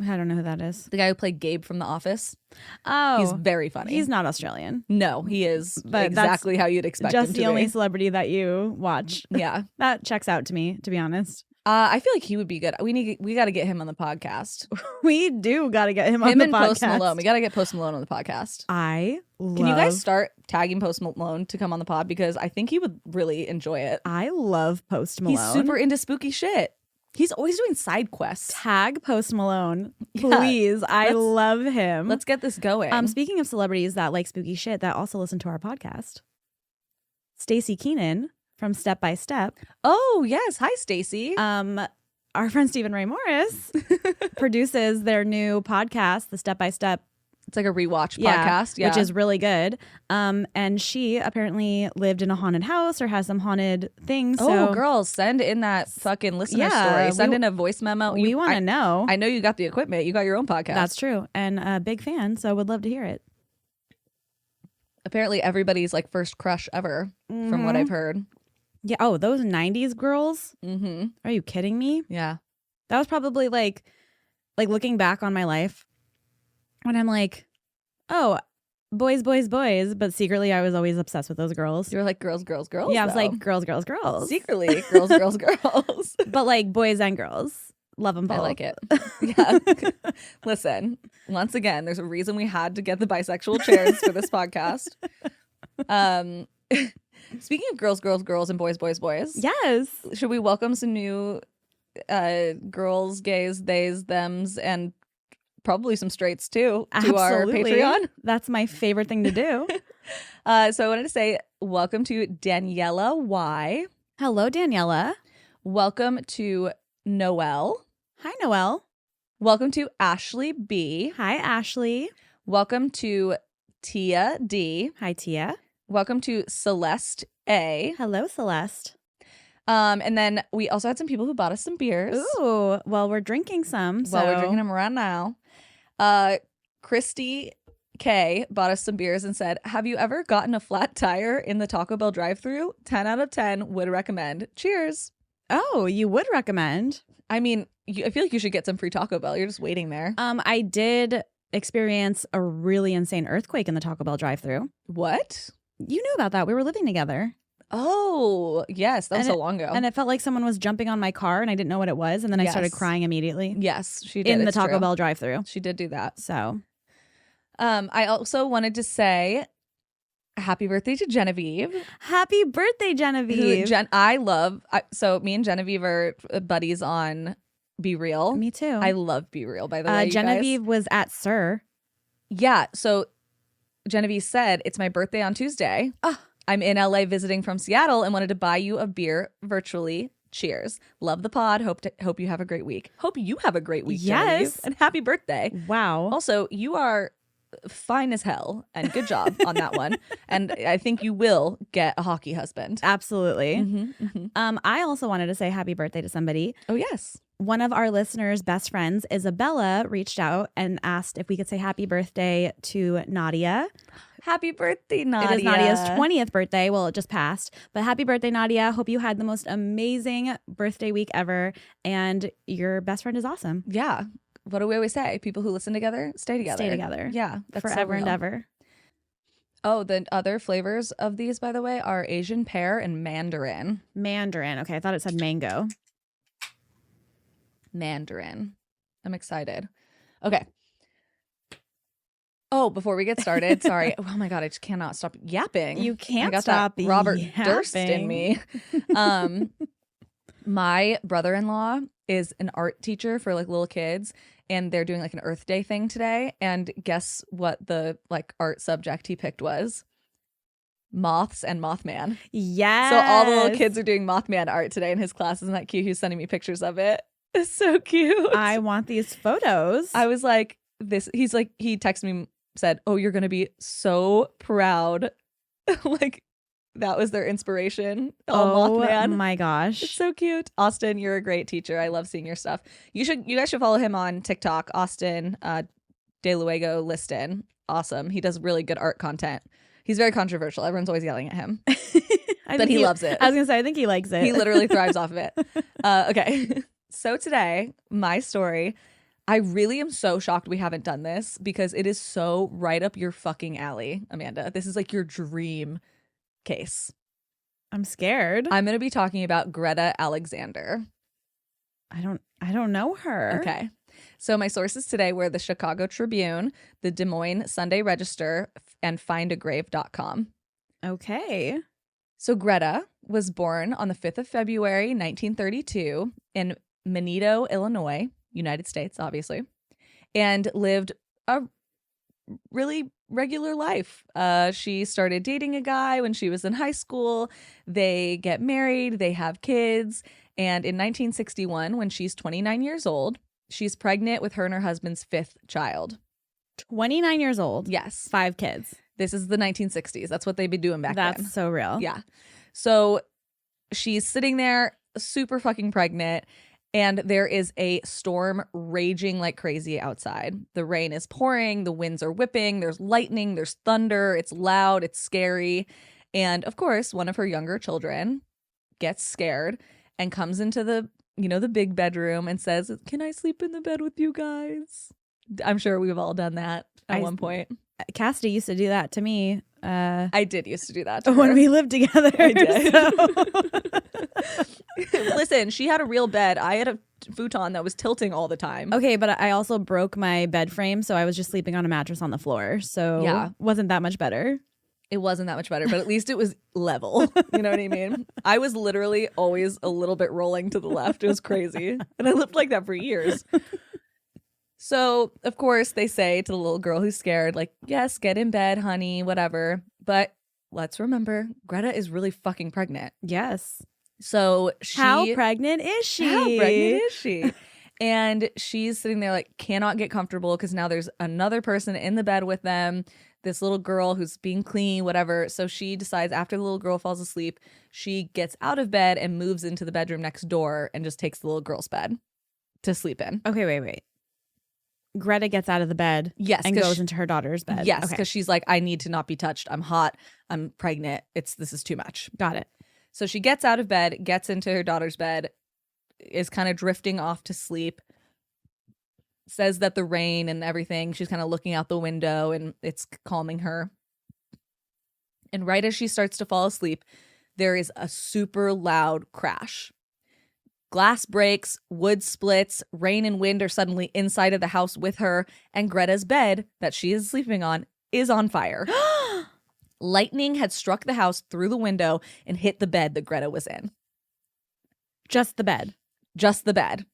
I don't know who that is. The guy who played Gabe from The Office. Oh, He's very funny. he's not Australian. No, he is But exactly how you'd expect him Just to the only be. celebrity that you watch. Yeah. That checks out to me, to be honest. I feel like he would be good. We got to get him on the podcast. We do got to get him on Him the and podcast. Post Malone. We got to get Post Malone on the podcast. Can Can you guys start tagging Post Malone to come on the pod? Because I think he would really enjoy it. I love Post Malone. He's super into spooky shit. He's always doing side quests. Tag Post Malone, Yeah. please. I love him. Let's get this going. Speaking of celebrities that like spooky shit that also listen to our podcast, Stacey Keenan from Step by Step. Oh, yes. Hi, Stacey. Our friend Stephen Ray Morris produces their new podcast, the Step by Step. It's like a rewatch podcast. Yeah. Which is really good. And she apparently lived in a haunted house or has some haunted things. Oh, so girls, send in that fucking listener story. Send in a voice memo. we want to know. I know you got the equipment. You got your own podcast. That's true. And a big fan, so would love to hear it. Apparently everybody's like first crush ever, from what I've heard. Yeah. Oh, those 90s girls? Mm-hmm. Are you kidding me? Yeah. That was probably like looking back on my life when I'm like, oh, boys, boys, boys. But secretly, I was always obsessed with those girls. You were like girls, girls, girls. Yeah, I was though. like girls, girls, girls. Secretly, girls, girls, girls. But like boys and girls. Love them both. I like it. Yeah. Listen, once again, there's a reason we had to get the bisexual chairs for this podcast. Speaking of girls, girls, girls, and boys, boys, boys. Yes. Should we welcome some new girls, gays, theys, thems, and probably some straights too to our Absolutely. Patreon? That's my favorite thing to do. So I wanted to say welcome to Daniela Y. Hello, Daniela. Welcome to Noelle. Hi, Noelle. Welcome to Ashley B. Hi, Ashley. Welcome to Tia D. Hi, Tia. Welcome to Celeste A. Hello, Celeste. And then we also had some people who bought us some beers. Ooh, well, we're drinking some. Well, we're drinking them right now. Christy K bought us some beers and said, have you ever gotten a flat tire in the Taco Bell drive-thru? 10 out of 10 would recommend. Cheers. Oh, you would recommend? I mean, I feel like you should get some free Taco Bell. You're just waiting there. I did experience a really insane earthquake in the Taco Bell drive-thru. What? You knew about that. We were living together. Oh, yes. That was so long ago. And it felt like someone was jumping on my car and I didn't know what it was. And then I started crying immediately. Yes, she did. In the Taco Bell drive-thru. She did do that. So, I also wanted to say happy birthday to Genevieve. Happy birthday, Genevieve. So me and Genevieve are buddies on Be Real. Me too. I love Be Real, by the way. Genevieve was at Sir. Yeah. So Genevieve said, it's my birthday on Tuesday. I'm in LA visiting from Seattle and wanted to buy you a beer virtually. Cheers. Love the pod. Hope you have a great week. Hope you have a great week, Genevieve. And happy birthday. Wow. Also, you are fine as hell and good job on that one. And I think you will get a hockey husband. Absolutely. I also wanted to say happy birthday to somebody. Oh, yes. One of our listeners' best friends, Isabella, reached out and asked if we could say happy birthday to Nadia. Happy birthday, Nadia. It is Nadia's 20th birthday. Well, it just passed. But happy birthday, Nadia. Hope you had the most amazing birthday week ever. And your best friend is awesome. Yeah. What do we always say? People who listen together, stay together. Stay together. Yeah. That's forever so and ever. Oh, the other flavors of these, by the way, are Asian pear and mandarin. Mandarin. Okay, I thought it said mango. Mandarin. I'm excited. Okay. Oh, before we get started, sorry. Oh my God, I just cannot stop yapping. You can't I got stop that Robert yapping. Durst in me. My brother-in-law is an art teacher for like little kids, and they're doing like an Earth Day thing today. And guess what the like art subject he picked was? Moths and Mothman. Yes. So all the little kids are doing Mothman art today in his class. Isn't that cute? He's sending me pictures of it. It's so cute. I want these photos. I was like, he texted me, said, oh, you're going to be so proud. Like, that was their inspiration. Oh Mothman. My gosh. It's so cute. Austin, you're a great teacher. I love seeing your stuff. You guys should follow him on TikTok. Austin De Luego Liston. Awesome. He does really good art content. He's very controversial. Everyone's always yelling at him. But he loves it. I was going to say, I think he likes it. He literally thrives off of it. Okay. So today, my story, I really am so shocked we haven't done this because it is so right up your fucking alley, Amanda. This is like your dream case. I'm scared. I'm going to be talking about Greta Alexander. I don't know her. Okay. So my sources today were the Chicago Tribune, the Des Moines Sunday Register, and findagrave.com. Okay. So Greta was born on the 5th of February, 1932 in Manito, Illinois, United States, obviously, and lived a really regular life. She started dating a guy when she was in high school. They get married, they have kids, and in 1961, when she's 29 years old, she's pregnant with her and her husband's 5th child. 29 years old. Yes. 5 kids. This is the 1960s. That's what they'd be doing back then. That's so real. Yeah. So she's sitting there super fucking pregnant, and there is a storm raging like crazy outside. The rain is pouring, the winds are whipping, there's lightning, there's thunder, it's loud, it's scary. And of course, one of her younger children gets scared and comes into the big bedroom and says, "Can I sleep in the bed with you guys?" I'm sure we've all done that at one point. Cassidy used to do that to me. I did used to do that to when her. we lived together. I did. So. Listen, she had a real bed. I had a futon that was tilting all the time. Okay, but I also broke my bed frame, so I was just sleeping on a mattress on the floor. So yeah, wasn't that much better. It wasn't that much better, but at least it was level. You know what I mean? I was literally always a little bit rolling to the left. It was crazy. And I lived like that for years. So, of course, they say to the little girl who's scared, like, yes, get in bed, honey, whatever. But let's remember, Greta is really fucking pregnant. Yes. So How pregnant is she? How pregnant is she? And she's sitting there like cannot get comfortable because now there's another person in the bed with them, this little girl who's being clean, whatever. So she decides after the little girl falls asleep, she gets out of bed and moves into the bedroom next door and just takes the little girl's bed to sleep in. Okay, wait. Greta gets out of the bed, yes, and goes into her daughter's bed. Yes, okay. because she's like, I need to not be touched. I'm hot. I'm pregnant. This is too much. Got it. So she gets out of bed, gets into her daughter's bed, is kind of drifting off to sleep. Says that the rain and everything, she's kind of looking out the window and it's calming her. And right as she starts to fall asleep, there is a super loud crash. Glass breaks, wood splits, rain and wind are suddenly inside of the house with her, and Greta's bed that she is sleeping on is on fire. Lightning had struck the house through the window and hit the bed that Greta was in. Just the bed. Just the bed.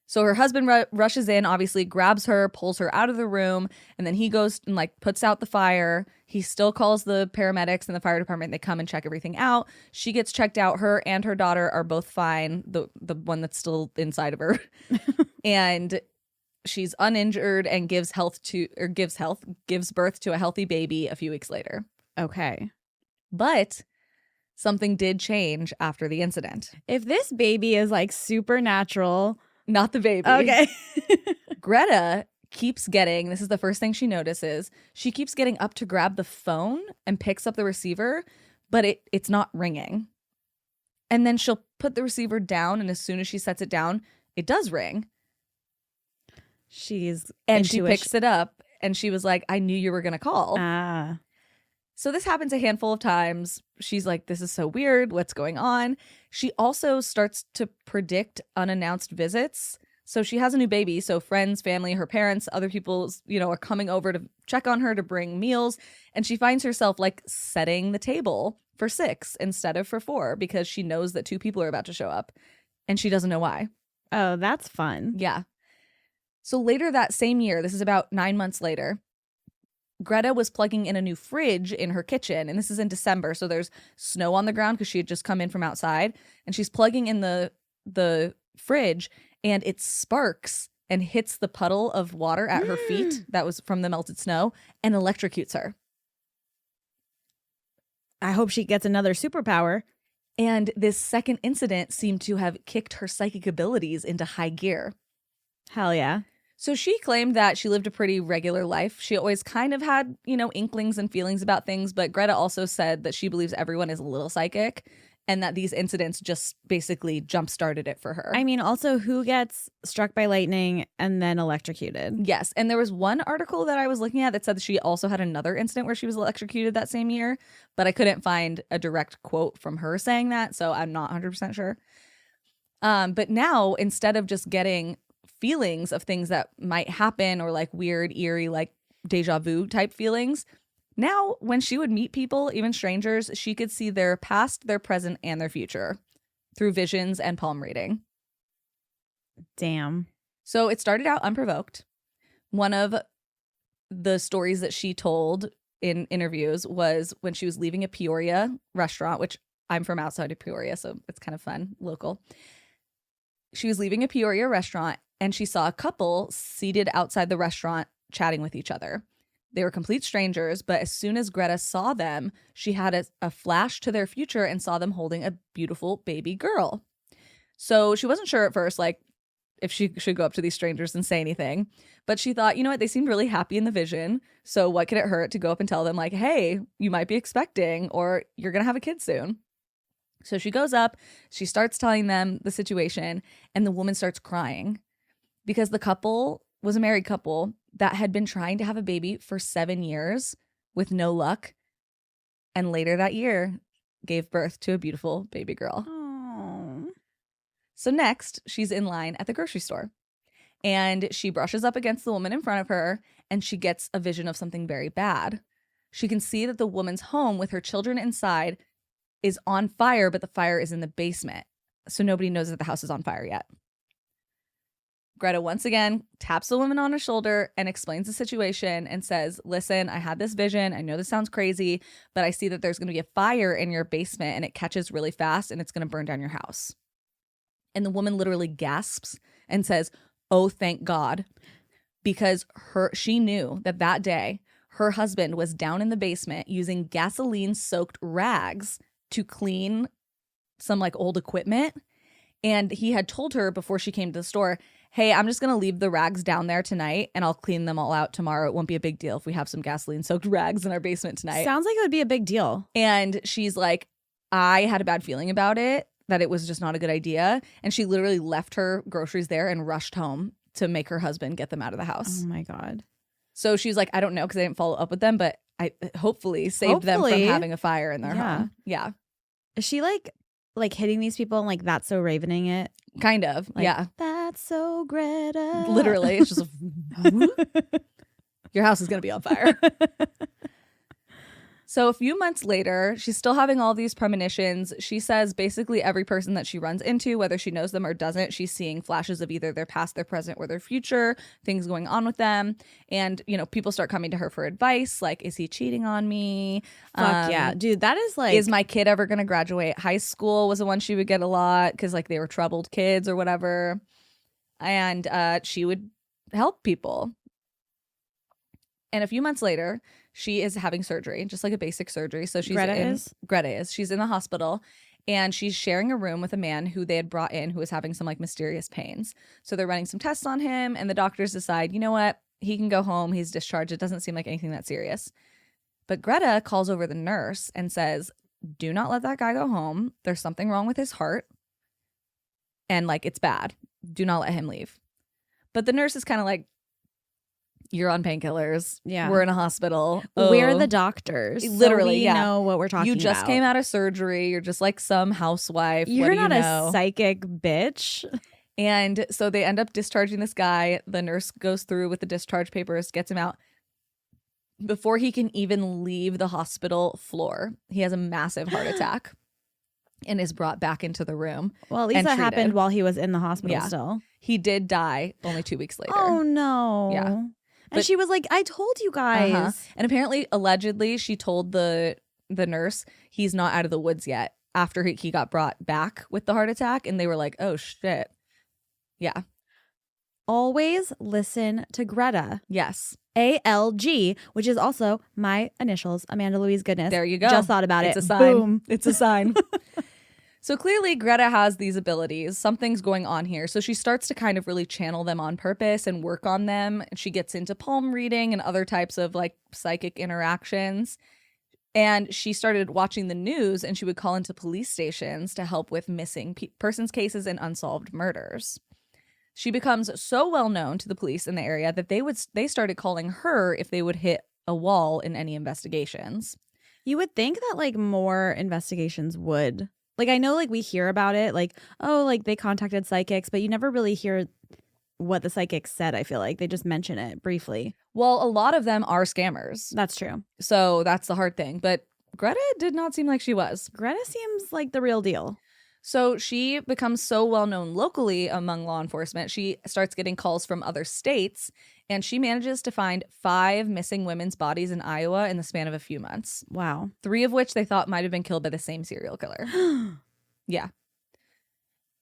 So her husband rushes in, obviously grabs her, pulls her out of the room, and then he goes and like puts out the fire. He still calls the paramedics and the fire department. They come and check everything out. She gets checked out. Her and her daughter are both fine. The one that's still inside of her. And she's uninjured and gives birth to a healthy baby a few weeks later. Okay. But something did change after the incident. If this baby is like supernatural. Not the baby. Okay. Greta keeps getting, this is the first thing she notices, she keeps getting up to grab the phone and picks up the receiver, but it's not ringing. And then she'll put the receiver down, and as soon as she sets it down, it does ring. She picks it up, and she was like, I knew you were going to call. Ah. So this happens a handful of times. She's like, this is so weird. What's going on? She also starts to predict unannounced visits. So she has a new baby. So friends, family, her parents, other people, are coming over to check on her, to bring meals. And she finds herself like setting the table for 6 instead of for 4 because she knows that 2 people are about to show up and she doesn't know why. Oh, that's fun. Yeah. So later that same year, this is about 9 months later, Greta was plugging in a new fridge in her kitchen, and this is in December, so there's snow on the ground because she had just come in from outside, and she's plugging in the fridge, and it sparks and hits the puddle of water at her feet that was from the melted snow and electrocutes her. I hope she gets another superpower. And this second incident seemed to have kicked her psychic abilities into high gear. Hell yeah. So she claimed that she lived a pretty regular life. She always kind of had, inklings and feelings about things. But Greta also said that she believes everyone is a little psychic and that these incidents just basically jump-started it for her. I mean, also, who gets struck by lightning and then electrocuted? Yes. And there was one article that I was looking at that said that she also had another incident where she was electrocuted that same year. But I couldn't find a direct quote from her saying that. So I'm not 100% sure. But now, instead of just getting feelings of things that might happen or like weird, eerie, like deja vu type feelings. Now, when she would meet people, even strangers, she could see their past, their present, and their future through visions and palm reading. Damn. So it started out unprovoked. One of the stories that she told in interviews was when she was leaving a Peoria restaurant, which I'm from outside of Peoria, so it's kind of fun, local. She was leaving a Peoria restaurant and she saw a couple seated outside the restaurant chatting with each other. They were complete strangers, but as soon as Greta saw them, she had a flash to their future and saw them holding a beautiful baby girl. So she wasn't sure at first, like, if she should go up to these strangers and say anything. But she thought, you know what, they seemed really happy in the vision. So what could it hurt to go up and tell them, like, hey, you might be expecting or you're going to have a kid soon. So she goes up, she starts telling them the situation, and the woman starts crying because the couple was a married couple that had been trying to have a baby for 7 years with no luck. And later that year gave birth to a beautiful baby girl. Aww. So next, she's in line at the grocery store and she brushes up against the woman in front of her and she gets a vision of something very bad. She can see that the woman's home with her children inside is on fire, but the fire is in the basement. So nobody knows that the house is on fire yet. Greta once again taps the woman on her shoulder and explains the situation and says, listen, I had this vision. I know this sounds crazy, but I see that there's going to be a fire in your basement and it catches really fast and it's going to burn down your house. And the woman literally gasps and says, "Oh, thank God," because she knew that day her husband was down in the basement using gasoline-soaked rags to clean some like old equipment. And he had told her before she came to the store, "Hey, I'm just going to leave the rags down there tonight and I'll clean them all out tomorrow. It won't be a big deal if we have some gasoline-soaked rags in our basement tonight." Sounds like it would be a big deal. And she's like, "I had a bad feeling about it, that it was just not a good idea." And she literally left her groceries there and rushed home to make her husband get them out of the house. Oh my God. So she's like, "I don't know because I didn't follow up with them, but I hopefully saved them from having a fire in their home." Yeah. Is she like hitting these people and like That's So Ravening it? Kind of. Like, yeah. That's so Greta. Literally. It's just your house is going to be on fire. So a few months later, she's still having all these premonitions. She says basically every person that she runs into, whether she knows them or doesn't, she's seeing flashes of either their past, their present, or their future, things going on with them. And, people start coming to her for advice, like, is he cheating on me? Fuck yeah. Dude, that is like... Is my kid ever going to graduate high school was the one she would get a lot because, like, they were troubled kids or whatever. And she would help people. And a few months later, she is having surgery, just like a basic surgery. So Greta is. She's in the hospital and she's sharing a room with a man who they had brought in who was having some like mysterious pains. So they're running some tests on him and the doctors decide, you know what? He can go home. He's discharged. It doesn't seem like anything that serious. But Greta calls over the nurse and says, "Do not let that guy go home. There's something wrong with his heart. And like, it's bad. Do not let him leave." But the nurse is kind of like, "You're on painkillers. Yeah. We're in a hospital. We're the doctors. Literally, so we know what we're talking about. You just came out of surgery. You're just like some housewife. You're not a psychic bitch." And so they end up discharging this guy. The nurse goes through with the discharge papers, gets him out. Before he can even leave the hospital floor, he has a massive heart attack and is brought back into the room. Well, at least that happened while he was in the hospital still. He did die only 2 weeks later. Oh, no. Yeah. And she was like, "I told you guys." And apparently, allegedly, she told the nurse he's not out of the woods yet after he got brought back with the heart attack. And they were like, "Oh, shit." Yeah. Always listen to Greta. Yes. ALG, which is also my initials, Amanda Louise Goodness. There you go. Just thought about it. It's a sign. Boom. It's a sign. So clearly Greta has these abilities. Something's going on here. So she starts to kind of really channel them on purpose and work on them. And she gets into palm reading and other types of like psychic interactions. And she started watching the news and she would call into police stations to help with missing persons cases and unsolved murders. She becomes so well known to the police in the area that they started calling her if they would hit a wall in any investigations. You would think that like more investigations would. Like, I know like we hear about it, like, oh, like they contacted psychics, but you never really hear what the psychics said, I feel like. They just mention it briefly. Well, a lot of them are scammers. That's true. So that's the hard thing. But Greta did not seem like she was. Greta seems like the real deal. So she becomes so well known locally among law enforcement. She starts getting calls from other states, and she manages to find 5 missing women's bodies in Iowa in the span of a few months. Wow. 3 of which they thought might have been killed by the same serial killer. Yeah.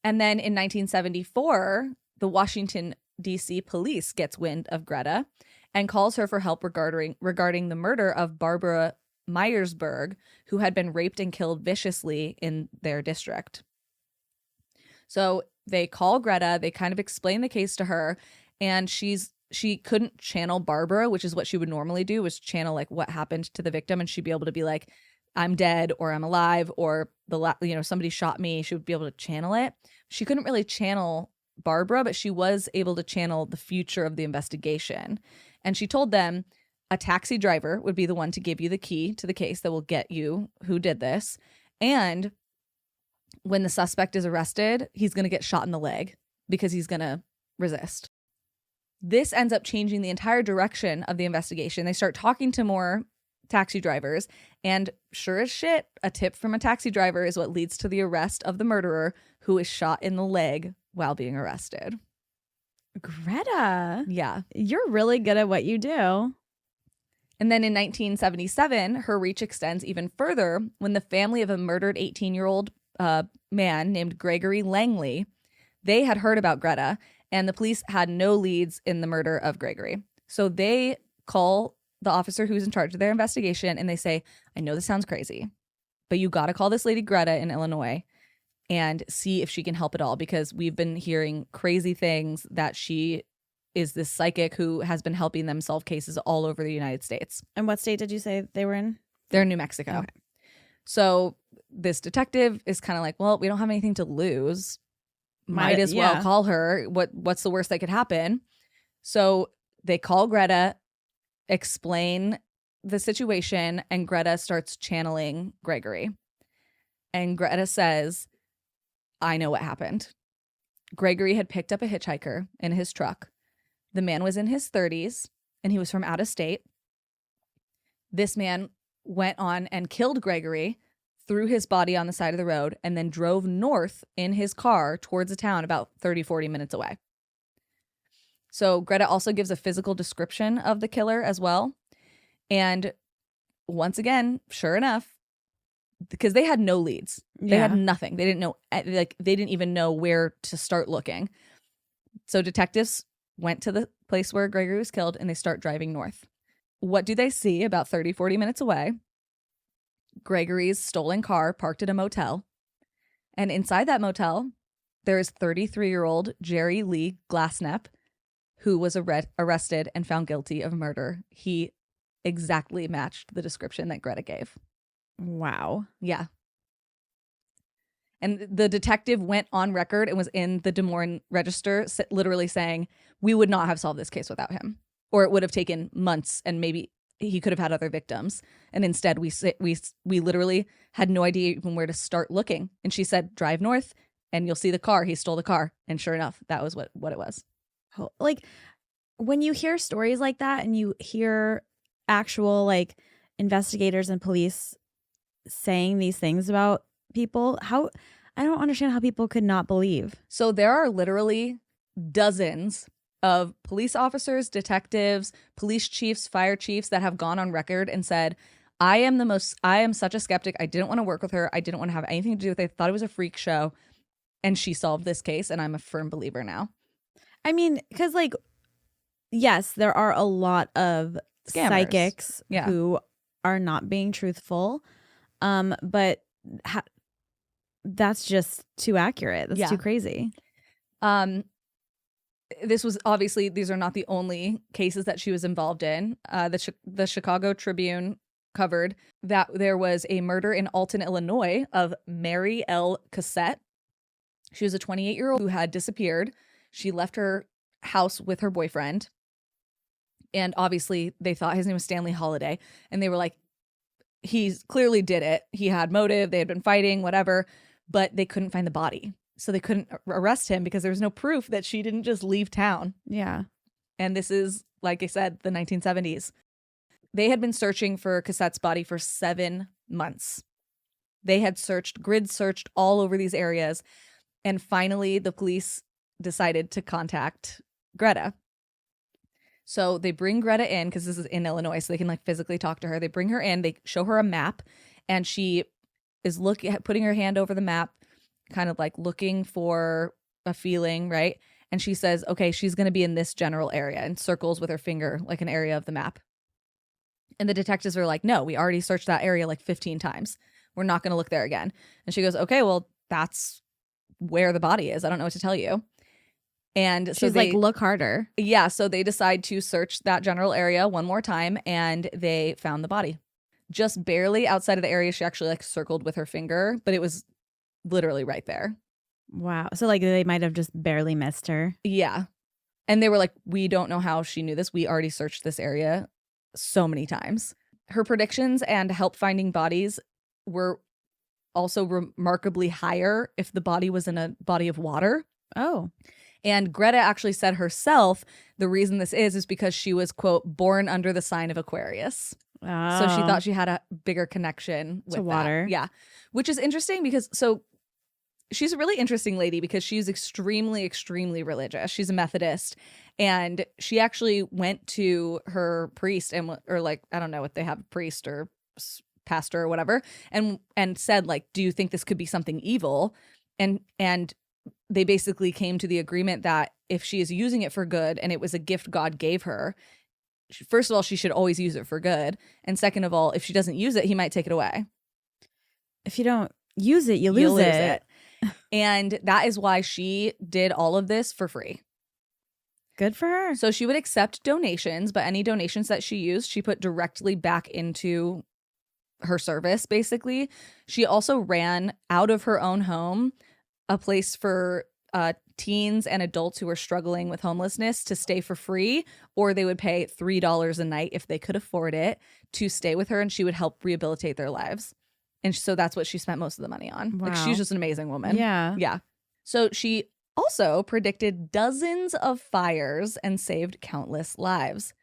And then in 1974, the Washington, D.C. police gets wind of Greta and calls her for help regarding the murder of Barbara Myersberg, who had been raped and killed viciously in their district. So they call Greta, they kind of explain the case to her, and she couldn't channel Barbara, which is what she would normally do, was channel like what happened to the victim, and she'd be able to be like, "I'm dead," or "I'm alive," or somebody shot me. She would be able to channel it. She couldn't really channel Barbara, but she was able to channel the future of the investigation. And she told them a taxi driver would be the one to give you the key to the case that will get you who did this. And when the suspect is arrested, he's going to get shot in the leg because he's going to resist. This ends up changing the entire direction of the investigation. They start talking to more taxi drivers, and sure as shit, a tip from a taxi driver is what leads to the arrest of the murderer, who is shot in the leg while being arrested. Greta. Yeah. You're really good at what you do. And then in 1977, her reach extends even further when the family of a murdered 18-year-old man named Gregory Langley, they had heard about Greta, And the police had no leads in the murder of Gregory. So they call the officer who's in charge of their investigation and they say, I know this sounds crazy, but you got to call this lady Greta in Illinois and see if she can help at all, because we've been hearing crazy things that she is this psychic who has been helping them solve cases all over the United States. And what state did you say they were in? They're in New Mexico. Okay. So this detective is kind of like, well, we don't have anything to lose. Might as well call her. What's the worst that could happen? So they call Greta, explain the situation, and Greta starts channeling Gregory. And Greta says, I know what happened. Gregory had picked up a hitchhiker in his truck. The man was in his 30s and he was from out of state. This man went on and killed Gregory, threw his body on the side of the road, and then drove north in his car towards a town about 30, 40 minutes away. So Greta also gives a physical description of the killer as well. And once again, sure enough, because they had no leads. They had nothing. They didn't know, they didn't even know where to start looking. So detectives went to the place where Gregory was killed and they start driving north. What do they see about 30, 40 minutes away? Gregory's stolen car parked at a motel. And inside that motel, there is 33-year-old Jerry Lee Glassnepp, who was arrested and found guilty of murder. He exactly matched the description that Greta gave. Wow. Yeah. And the detective went on record and was in the Des Moines Register literally saying, we would not have solved this case without him. Or it would have taken months and maybe he could have had other victims. And instead we literally had no idea even where to start looking. And she said, drive north and you'll see the car. He stole the car. And sure enough, that was what it was. Like when you hear stories like that and you hear actual like investigators and police saying these things about people, I don't understand how people could not believe. So there are literally dozens of police officers, detectives, police chiefs, fire chiefs that have gone on record and said, I am such a skeptic. I didn't want to work with her. I didn't want to have anything to do with it. I thought it was a freak show. And she solved this case. And I'm a firm believer now. I mean, because like, yes, there are a lot of Scammers. Psychics who are not being truthful. But that's just too accurate. That's too crazy. This was obviously, these are not the only cases that she was involved in. The Chicago Tribune covered that there was a murder in Alton, Illinois of Mary L. Cassette. She was a 28-year-old who had disappeared. She left her house with her boyfriend. And obviously they thought his name was Stanley Holiday. And they were like, he clearly did it. He had motive. They had been fighting, whatever. But they couldn't find the body. So they couldn't arrest him because there was no proof that she didn't just leave town. Yeah. And this is, like I said, the 1970s. They had been searching for Cassette's body for 7 months. They had grid searched all over these areas. And finally, the police decided to contact Greta. So they bring Greta in because this is in Illinois, so they can like physically talk to her. They bring her in, they show her a map, and she is putting her hand over the map, kind of like looking for a feeling, right? And she says, okay, she's going to be in this general area, and circles with her finger like an area of the map. And the detectives are like, no, we already searched that area like 15 times. We're not going to look there again. And she goes, okay, well, that's where the body is. I don't know what to tell you. And so she's like, look harder. Yeah. So they decide to search that general area one more time, and they found the body just barely outside of the area she actually like circled with her finger, but it was literally right there. Wow. So like they might have just barely missed her. Yeah. And they were like, we don't know how she knew this. We already searched this area so many times. Her predictions and help finding bodies were also remarkably higher if the body was in a body of water. Oh. And Greta actually said herself, the reason this is because she was, quote, born under the sign of Aquarius. Oh. So she thought she had a bigger connection with to water. That. Yeah. Which is interesting because she's a really interesting lady because she's extremely, extremely religious. She's a Methodist. And she actually went to her priest or like, I don't know what they have, priest or pastor or whatever, and said like, do you think this could be something evil? And they basically came to the agreement that if she is using it for good and it was a gift God gave her, first of all, she should always use it for good. And second of all, if she doesn't use it, he might take it away. If you don't use it, you lose it. And that is why she did all of this for free. Good for her. So she would accept donations, but any donations that she used, she put directly back into her service, basically. She also ran out of her own home a place for teens and adults who were struggling with homelessness to stay for free, or they would pay $3 a night if they could afford it to stay with her, and she would help rehabilitate their lives. And so that's what she spent most of the money on. Wow. Like, she's just an amazing woman. Yeah. Yeah. So she also predicted dozens of fires and saved countless lives.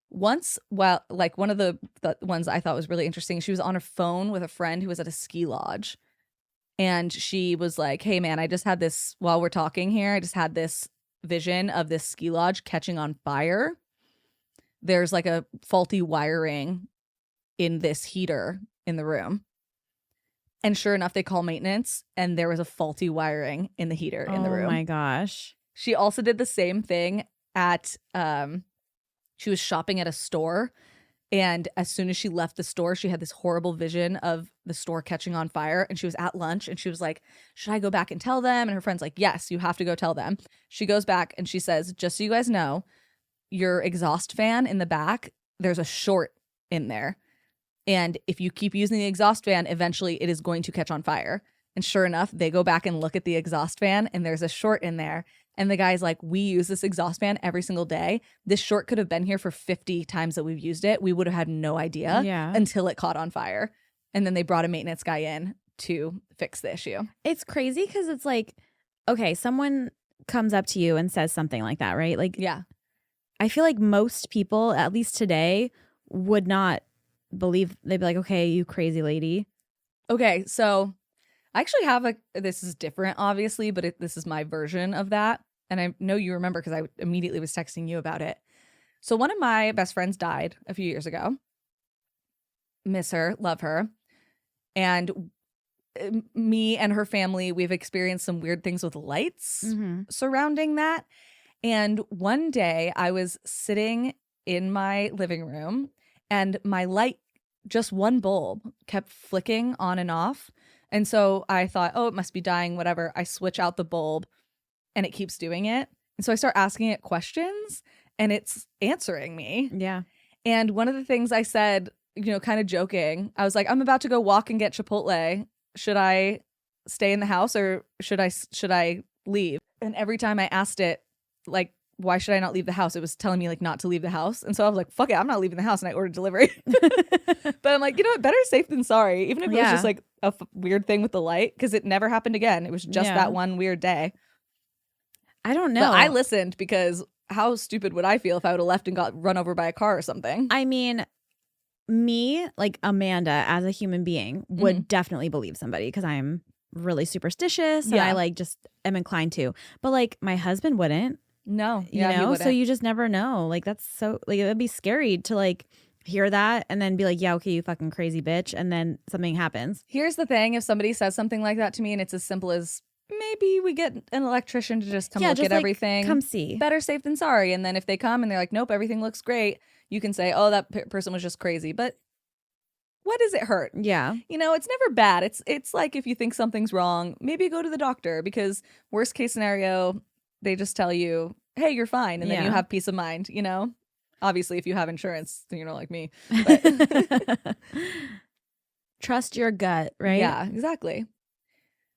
Once, well, like one of the ones I thought was really interesting, she was on her phone with a friend who was at a ski lodge. And she was like, hey, man, I just had this, while we're talking here, I just had this vision of this ski lodge catching on fire. There's like a faulty wiring in this heater in the room. And sure enough, they call maintenance and there was a faulty wiring in the heater in the room. Oh my gosh. She also did the same thing at, she was shopping at a store. And as soon as she left the store, she had this horrible vision of the store catching on fire. And she was at lunch and she was like, should I go back and tell them? And her friend's like, yes, you have to go tell them. She goes back and she says, just so you guys know, your exhaust fan in the back, there's a short in there. And if you keep using the exhaust fan, eventually it is going to catch on fire. And sure enough, they go back and look at the exhaust fan and there's a short in there. And the guy's like, we use this exhaust fan every single day. This short could have been here for 50 times that we've used it. We would have had no idea until it caught on fire. And then they brought a maintenance guy in to fix the issue. It's crazy because it's like, okay, someone comes up to you and says something like that, right? Like, yeah, I feel like most people, at least today, would not believe. They'd be like, okay, you crazy lady. Okay, so I actually have this is different, obviously, but this is my version of that. And I know you remember because I immediately was texting you about it. So one of my best friends died a few years ago. Miss her, love her. And me and her family, we've experienced some weird things with lights surrounding that. And one day I was sitting in my living room and my light, just one bulb, kept flicking on and off. And so I thought, oh, it must be dying, whatever. I switch out the bulb and it keeps doing it. And so I start asking it questions and it's answering me. Yeah. And one of the things I said, kind of joking, I was like, I'm about to go walk and get Chipotle. Should I stay in the house or should I leave? And every time I asked it, like, why should I not leave the house? It was telling me like not to leave the house. And so I was like, fuck it, I'm not leaving the house. And I ordered delivery. But I'm like, what? Better safe than sorry. Even if it was just like a weird thing with the light, because it never happened again. It was just that one weird day. I don't know. But I listened because how stupid would I feel if I would have left and got run over by a car or something? I mean, me, like Amanda, as a human being, would definitely believe somebody because I'm really superstitious and I like just am inclined to. But like my husband wouldn't. No. You know? So you just never know. Like that's so like it'd be scary to like hear that and then be like, yeah, okay, you fucking crazy bitch, and then something happens. Here's the thing, if somebody says something like that to me and it's as simple as maybe we get an electrician to just come look at everything. Come see. Better safe than sorry. And then if they come and they're like, nope, everything looks great, you can say, oh, that person was just crazy. But what does it hurt? Yeah. It's never bad. It's like if you think something's wrong, maybe go to the doctor, because worst case scenario, they just tell you, hey, you're fine. And then you have peace of mind, Obviously, if you have insurance, then you're not like me. But trust your gut, right? Yeah, exactly.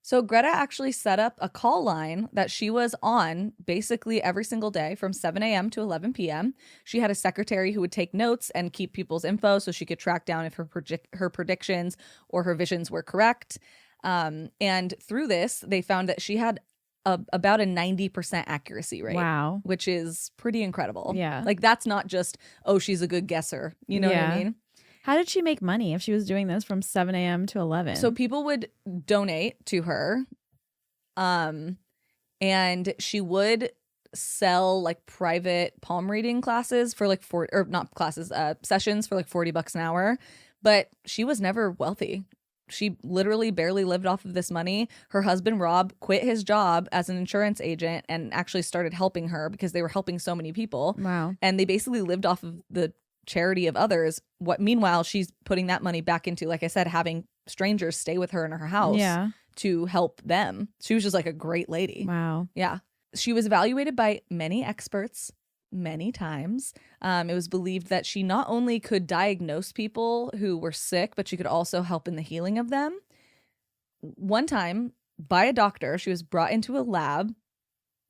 So Greta actually set up a call line that she was on basically every single day from 7 a.m. to 11 p.m. She had a secretary who would take notes and keep people's info so she could track down if her predictions or her visions were correct. And through this, they found that she had about a 90% accuracy rate. Wow. Which is pretty incredible. Yeah. Like that's not just, oh, she's a good guesser. You know what I mean? How did she make money if she was doing this from 7 a.m. to 11? So people would donate to her. And she would sell like private palm reading classes for like sessions for like $40 an hour. But she was never wealthy. She literally barely lived off of this money. Her husband, Rob, quit his job as an insurance agent and actually started helping her because they were helping so many people. Wow. And they basically lived off of the charity of others. Meanwhile, she's putting that money back into, like I said, having strangers stay with her in her house to help them. She was just like a great lady. Wow. Yeah. She was evaluated by many experts many times. It was believed that she not only could diagnose people who were sick, but she could also help in the healing of them. One time, by a doctor, she was brought into a lab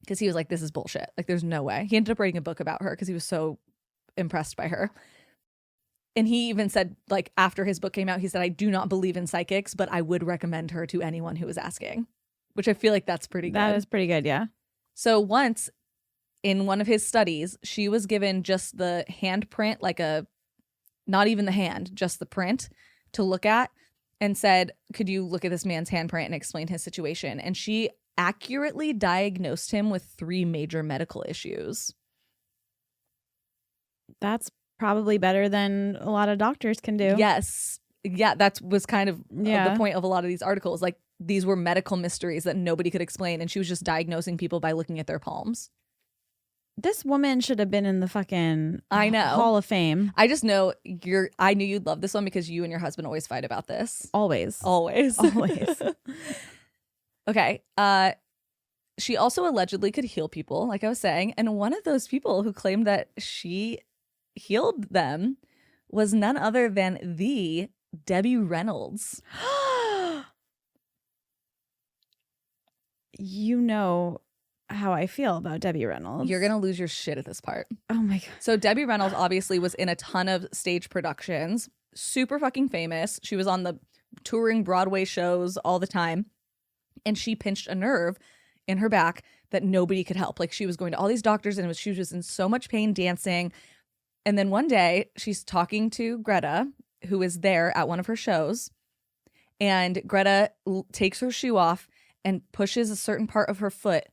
because he was like, this is bullshit. Like, there's no way. He ended up writing a book about her because he was so impressed by her. And he even said, like, after his book came out, he said, I do not believe in psychics, but I would recommend her to anyone who is asking, which I feel like that's pretty good. That is pretty good, yeah. So once in one of his studies, she was given just the handprint, not even the hand, just the print to look at, and said, could you look at this man's handprint and explain his situation? And she accurately diagnosed him with 3 major medical issues. That's probably better than a lot of doctors can do. Yes. Yeah, that was kind of the point of a lot of these articles. Like, these were medical mysteries that nobody could explain, and she was just diagnosing people by looking at their palms. This woman should have been in the fucking Hall of Fame. I just know I knew you'd love this one because you and your husband always fight about this. Always. Okay. She also allegedly could heal people, like I was saying. And one of those people who claimed that she healed them was none other than the Debbie Reynolds. You know how I feel about Debbie Reynolds. You're going to lose your shit at this part. Oh my God. So Debbie Reynolds obviously was in a ton of stage productions, super fucking famous. She was on the touring Broadway shows all the time. And she pinched a nerve in her back that nobody could help. Like, she was going to all these doctors and she was just in so much pain dancing. And then one day she's talking to Greta, who is there at one of her shows. And Greta takes her shoe off and pushes a certain part of her foot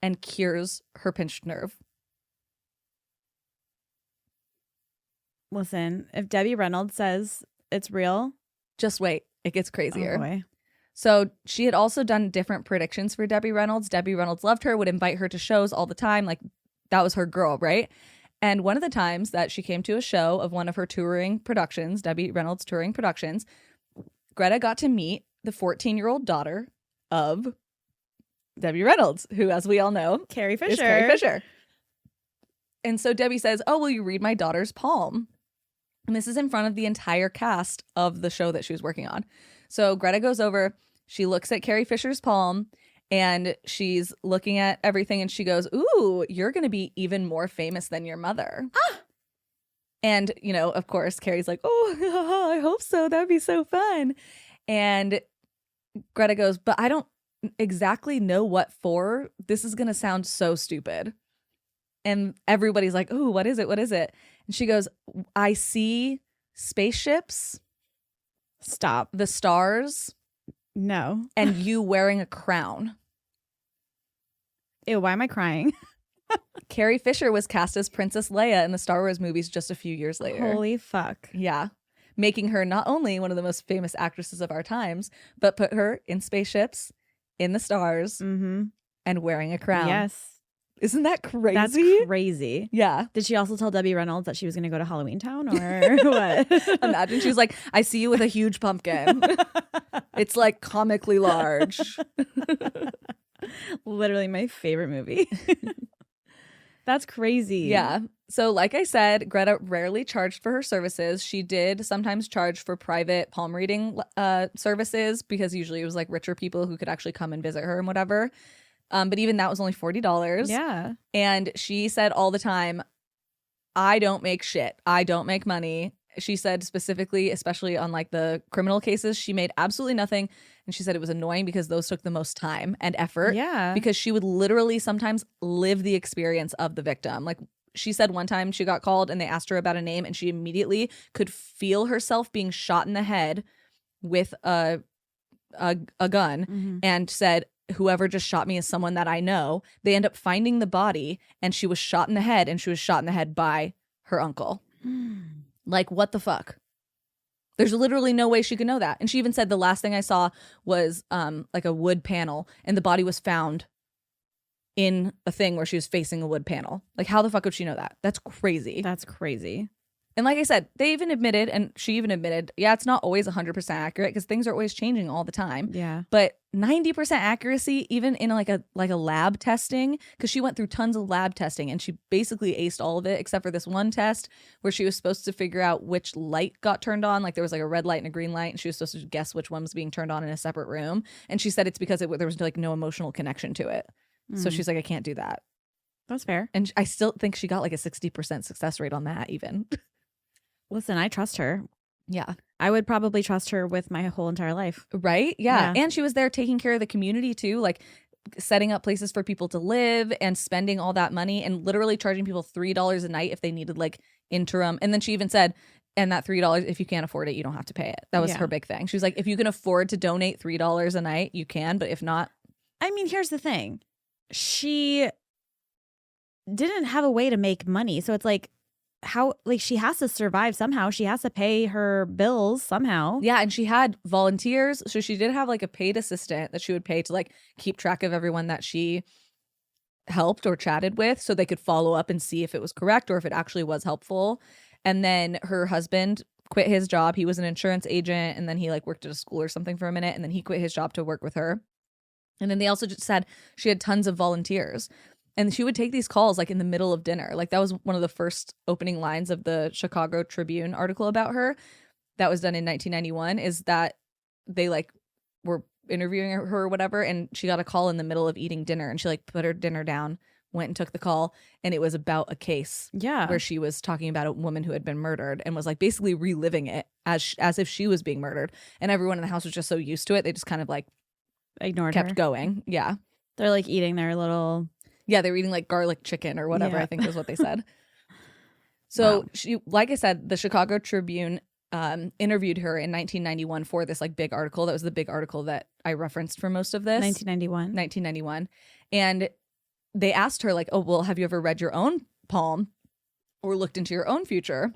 and cures her pinched nerve. Listen, if Debbie Reynolds says it's real, just wait. It gets crazier. Oh boy. So she had also done different predictions for Debbie Reynolds. Debbie Reynolds loved her, would invite her to shows all the time. Like, that was her girl, right? And one of the times that she came to a show of one of her touring productions, Debbie Reynolds touring productions, Greta got to meet the 14-year-old daughter of Debbie Reynolds, who, as we all know, Carrie Fisher. is Carrie Fisher. And so Debbie says, oh, will you read my daughter's palm? And this is in front of the entire cast of the show that she was working on. So Greta goes over, she looks at Carrie Fisher's palm, and she's looking at everything, and she goes, ooh, you're going to be even more famous than your mother. And, you know, of course, Carrie's like, oh, I hope so. That'd be so fun. And Greta goes, but I don't exactly know what for. This is going to sound so stupid. And everybody's like, oh, what is it? What is it? And she goes, I see spaceships. Stop. The stars. No. And you wearing a crown. Ew, why am I crying? Carrie Fisher was cast as Princess Leia in the Star Wars movies just a few years later. Holy fuck. Yeah. Making her not only one of the most famous actresses of our times, but put her in spaceships, in the stars, and wearing a crown. Yes. Isn't that crazy? That's crazy. Yeah. Did she also tell Debbie Reynolds that she was going to go to Halloween Town or what? Imagine she was like, I see you with a huge pumpkin. It's like comically large. Literally my favorite movie. That's crazy. Yeah. So like I said, Greta rarely charged for her services. She did sometimes charge for private palm reading services because usually it was like richer people who could actually come and visit her and whatever. But even that was only $40. Yeah. And she said all the time, I don't make shit. I don't make money. She said specifically, especially on like the criminal cases, she made absolutely nothing. And she said it was annoying because those took the most time and effort. Yeah. Because she would literally sometimes live the experience of the victim. Like she said one time she got called and they asked her about a name and she immediately could feel herself being shot in the head with a gun and said, whoever just shot me is someone that I know. They end up finding the body and she was shot in the head, and she was shot in the head by her uncle. Like, what the fuck? There's literally no way she could know that. And she even said the last thing I saw was like a wood panel, and the body was found in a thing where she was facing a wood panel. Like, how the fuck would she know that? That's crazy. That's crazy. And like I said, they even admitted, and she even admitted, yeah, it's not always 100% accurate because things are always changing all the time. Yeah. But 90% accuracy, even in like a lab testing, because she went through tons of lab testing and she basically aced all of it except for this one test where she was supposed to figure out which light got turned on. Like there was like a red light and a green light, and she was supposed to guess which one was being turned on in a separate room. And she said it's because there was like no emotional connection to it. So she's like, I can't do that. That's fair. And I still think she got like a 60% success rate on that even. Listen, I trust her. Yeah. I would probably trust her with my whole entire life. Right? Yeah. And she was there taking care of the community too, like setting up places for people to live and spending all that money and literally charging people $3 a night if they needed like interim. And then she even said, and that $3, if you can't afford it, you don't have to pay it. That was her big thing. She was like, if you can afford to donate $3 a night, you can. But if not. I mean, here's the thing. She didn't have a way to make money. So it's like, how, like, she has to survive somehow. She has to pay her bills somehow. Yeah, and she had volunteers, so she did have like a paid assistant that she would pay to like keep track of everyone that she helped or chatted with, so they could follow up and see if it was correct or if it actually was helpful. And then her husband quit his job. He was an insurance agent, and then he like worked at a school or something for a minute, and then he quit his job to work with her. And then they also just said she had tons of volunteers. And she would take these calls like in the middle of dinner. Like that was one of the first opening lines of the Chicago Tribune article about her that was done in 1991, is that they like were interviewing her or whatever, and she got a call in the middle of eating dinner, and she like put her dinner down, went and took the call, and it was about a case where she was talking about a woman who had been murdered and was like basically reliving it as if she was being murdered. And everyone in the house was just so used to it, they just kind of like ignored kept her. going. Yeah. They're like eating their little... Yeah, they were eating like garlic chicken or whatever, I think was what they said. So she, like I said, the Chicago Tribune interviewed her in 1991 for this like big article. That was the big article that I referenced for most of this. 1991. And they asked her like, oh, well, have you ever read your own palm or looked into your own future?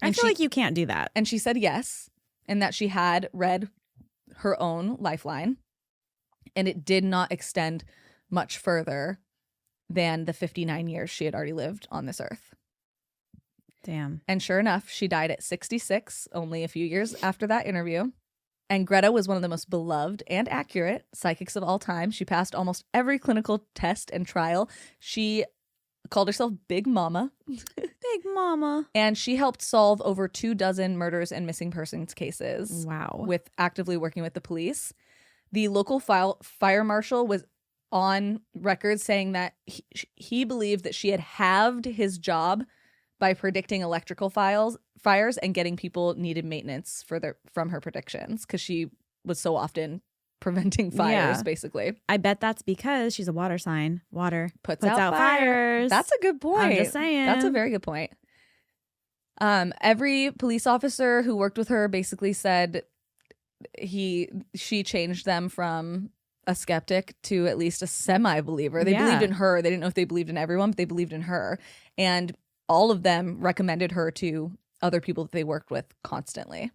And I feel like you can't do that. And she said yes, and that she had read her own lifeline, and it did not extend much further than the 59 years she had already lived on this earth. Damn. And sure enough, she died at 66, only a few years after that interview. And Greta was one of the most beloved and accurate psychics of all time. She passed almost every clinical test and trial. She called herself Big Mama. Big Mama. And she helped solve over 24 murders and missing persons cases. Wow. With actively working with the police. The local fire marshal was on record saying that he believed that she had halved his job by predicting electrical fires and getting people needed maintenance from her predictions, because she was so often preventing fires, basically. I bet that's because she's a water sign. Water puts out fires. That's a good point. I'm just saying. That's a very good point. Every police officer who worked with her basically said she changed them from a skeptic to at least a semi-believer. They believed in her. They didn't know if they believed in everyone, but they believed in her. And all of them recommended her to other people that they worked with constantly.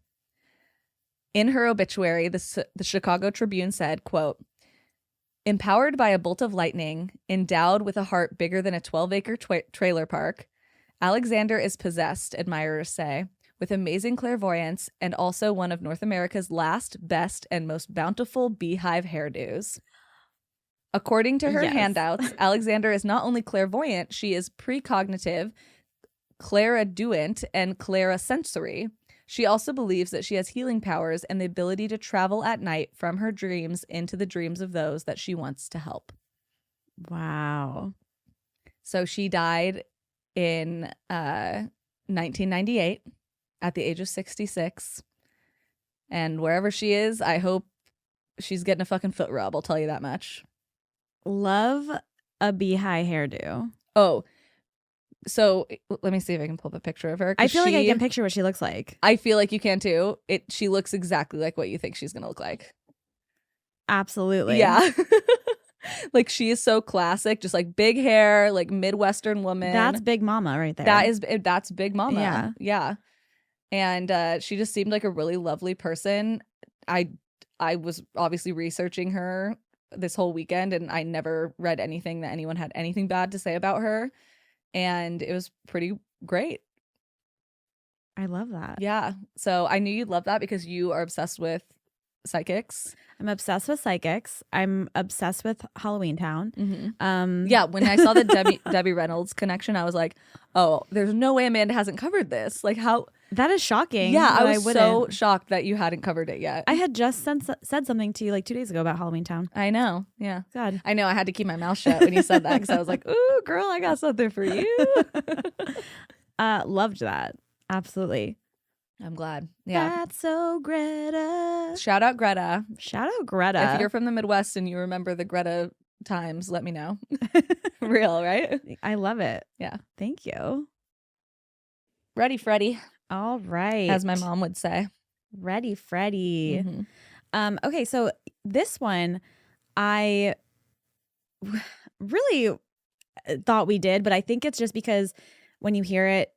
In her obituary, the Chicago Tribune said, quote, "Empowered by a bolt of lightning, endowed with a heart bigger than a 12-acre trailer park, Alexander is possessed, admirers say, with amazing clairvoyance and also one of North America's last, best, and most bountiful beehive hairdos." According to her handouts, Alexander is not only clairvoyant, she is precognitive, clairaudient, and clairasensory. She also believes that she has healing powers and the ability to travel at night from her dreams into the dreams of those that she wants to help. Wow. So she died in 1998 at the age of 66. And wherever she is, I hope she's getting a fucking foot rub. I'll tell you that much. Love a beehive hairdo. Oh, so let me see if I can pull up a picture of her. I feel like I can picture what she looks like. I feel like you can too. She looks exactly like what you think she's going to look like. Absolutely. Yeah. Like she is so classic, just like big hair, like Midwestern woman. That's Big Mama right there. That's Big Mama. Yeah. Yeah. And she just seemed like a really lovely person. I was obviously researching her this whole weekend, and I never read anything that anyone had anything bad to say about her. And it was pretty great. I love that. Yeah. So I knew you'd love that because you are obsessed with psychics. I'm obsessed with psychics. I'm obsessed with Halloween Town. Yeah, when I saw the Debbie Reynolds connection, I was like, oh, there's no way Amanda hasn't covered this. Like, how? That is shocking. Yeah, I was so wouldn't. shocked that you hadn't covered it yet. I had just said something to you like 2 days ago about Halloween Town. I know. Yeah. God. I know. I had to keep my mouth shut when you said that because I was like, ooh, girl, I got something for you. Loved that. Absolutely. I'm glad. Yeah. That's so Greta. Shout out Greta. Shout out Greta. If you're from the Midwest and you remember the Greta times, let me know. Real, right? I love it. Yeah. Thank you. Ready, Freddie. All right. As my mom would say. Ready, Freddie. Mm-hmm. Okay, so this one I really thought we did, but I think it's just because when you hear it,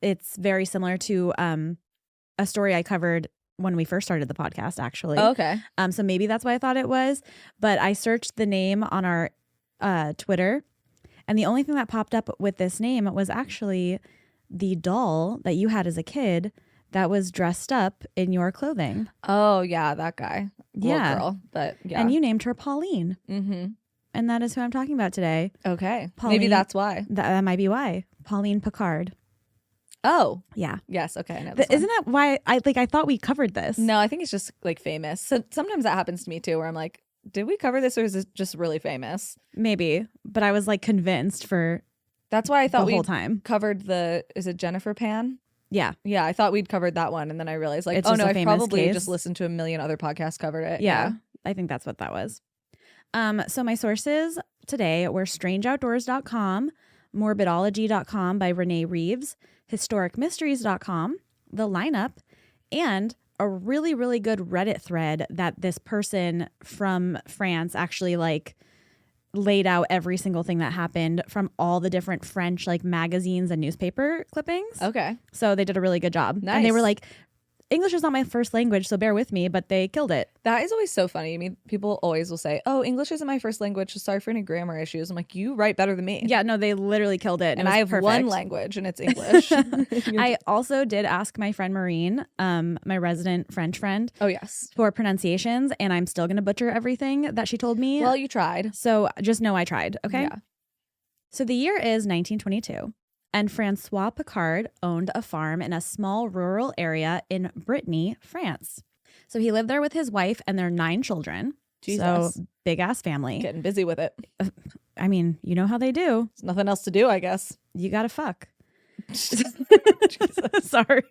it's very similar to a story I covered when we first started the podcast, actually. Oh, okay. So maybe that's why I thought it was. But I searched the name on our Twitter, and the only thing that popped up with this name was actually the doll that you had as a kid that was dressed up in your clothing. Oh, yeah, that guy. Yeah. Little girl, but yeah. And you named her Pauline. Mm-hmm. And that is who I'm talking about today. Okay. Pauline, maybe that's why. That might be why. Pauline Picard. Oh. Yeah. Yes. Okay. I know this Isn't that why I thought we covered this? No, I think it's just like famous. So sometimes that happens to me too, where I'm like, did we cover this or is it just really famous? Maybe. But I was like convinced for that's why I thought the we whole time covered is it Jennifer Pan? Yeah. Yeah, I thought we'd covered that one, and then I realized like, It's oh just no, a I've famous probably case. just listened to a million other podcasts covered it. Yeah. I think that's what that was. So my sources today were strangeoutdoors.com, morbidology.com by Renee Reeves, historicmysteries.com, The Lineup, and a really, really good Reddit thread that this person from France actually like laid out every single thing that happened from all the different French like magazines and newspaper clippings. Okay. So they did a really good job. Nice. And they were like, English is not my first language, so bear with me, but they killed it. That is always so funny. I mean, people always will say, oh, English isn't my first language, so sorry for any grammar issues. I'm like, you write better than me. Yeah, no, they literally killed it. And it was I have perfect. one language, and it's English. I also did ask my friend Maureen, my resident French friend, Oh, yes. for pronunciations, and I'm still going to butcher everything that she told me. Well, you tried. So just know I tried, okay? Yeah. So the year is 1922, and Francois Picard owned a farm in a small rural area in Brittany, France. So he lived there with his wife and their 9 children. Jesus. So big ass family. Getting busy with it. I mean, you know how they do. There's nothing else to do, I guess. You gotta fuck. Sorry.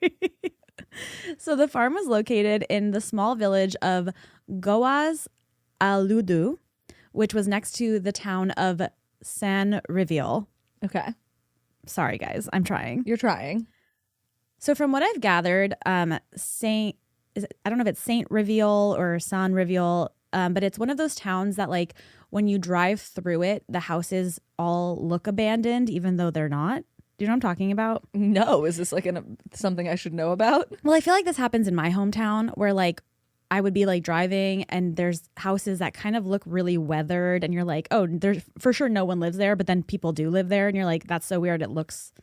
So the farm was located in the small village of Goaz-Aludu, which was next to the town of Saint-Rivière. Okay. Sorry, guys. I'm trying. You're trying. So from what I've gathered, I don't know if it's Saint-Rivière or Saint-Rivière, but it's one of those towns that like when you drive through it, the houses all look abandoned, even though they're not. Do you know what I'm talking about? No. Is this like something I should know about? Well, I feel like this happens in my hometown where like I would be like driving and there's houses that kind of look really weathered and you're like, oh, there's for sure no one lives there. But then people do live there and you're like, that's so weird. It looks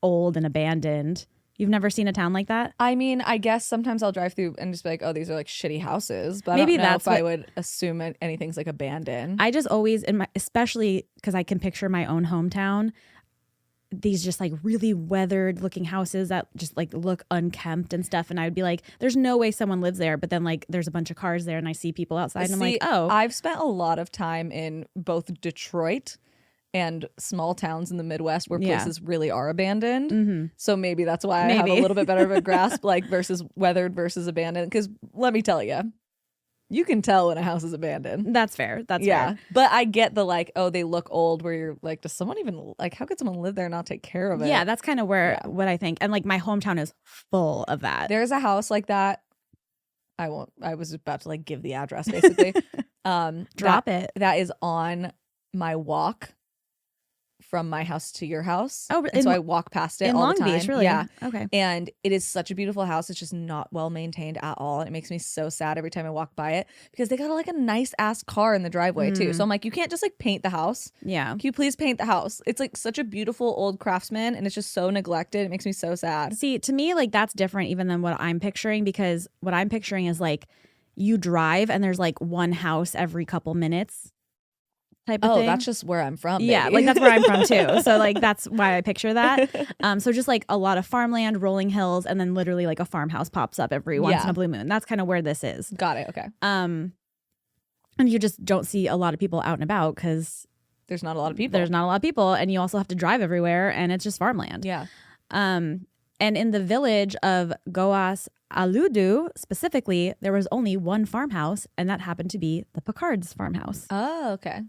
old and abandoned. You've never seen a town like that? I mean, I guess sometimes I'll drive through and just be like, oh, these are like shitty houses. But Maybe I don't know that's if I would assume anything's like abandoned. I just always, especially because I can picture my own hometown, these just like really weathered looking houses that just like look unkempt and stuff. And I would be like, there's no way someone lives there. But then like there's a bunch of cars there and I see people outside and I'm like, oh. I've spent a lot of time in both Detroit and small towns in the Midwest where places really are abandoned. Mm-hmm. So maybe that's why I have a little bit better of a grasp like versus weathered versus abandoned. Because let me tell you, you can tell when a house is abandoned. That's fair. That's fair. But I get the like, oh, they look old where you're like, does someone even like, how could someone live there and not take care of it? Yeah, that's kind of what I think. And like my hometown is full of that. There's a house like that. I was about to like give the address basically. Drop it. That is on my walk from my house to your house. Oh, and so I walk past it in all Long the time. Beach, really? Yeah. Okay. And it is such a beautiful house. It's just not well maintained at all. And it makes me so sad every time I walk by it because they got like a nice ass car in the driveway too. So I'm like, you can't just like paint the house. Yeah. Can you please paint the house? It's like such a beautiful old craftsman and it's just so neglected. It makes me so sad. See, to me, like that's different even than what I'm picturing, because what I'm picturing is like you drive and there's like one house every couple minutes type of thing. That's just where I'm from. Yeah, baby. like that's where I'm from too. So like that's why I picture that. So just like a lot of farmland, rolling hills, and then literally like a farmhouse pops up every once in a blue moon. That's kind of where this is. Got it. Okay. And you just don't see a lot of people out and about because there's not a lot of people. There's not a lot of people, and you also have to drive everywhere, and it's just farmland. Yeah. And in the village of Goas Aludu specifically, there was only one farmhouse, and that happened to be the Picards' farmhouse. Oh, okay.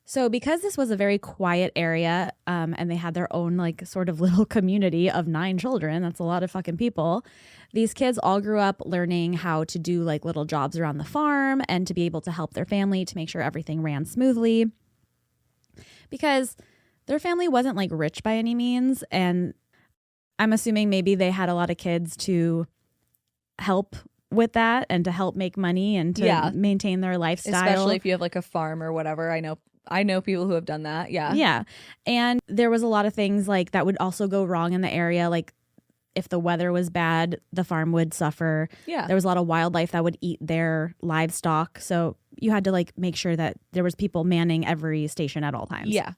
So because this was a very quiet area, and they had their own like sort of little community of 9 children, that's a lot of fucking people, these kids all grew up learning how to do like little jobs around the farm and to be able to help their family to make sure everything ran smoothly. Because their family wasn't like rich by any means, and I'm assuming maybe they had a lot of kids to help with that and to help make money and to maintain their lifestyle. Especially if you have like a farm or whatever. I know people who have done that. Yeah. Yeah. And there was a lot of things like that would also go wrong in the area. Like if the weather was bad, the farm would suffer. Yeah. There was a lot of wildlife that would eat their livestock. So you had to like make sure that there was people manning every station at all times. Yeah.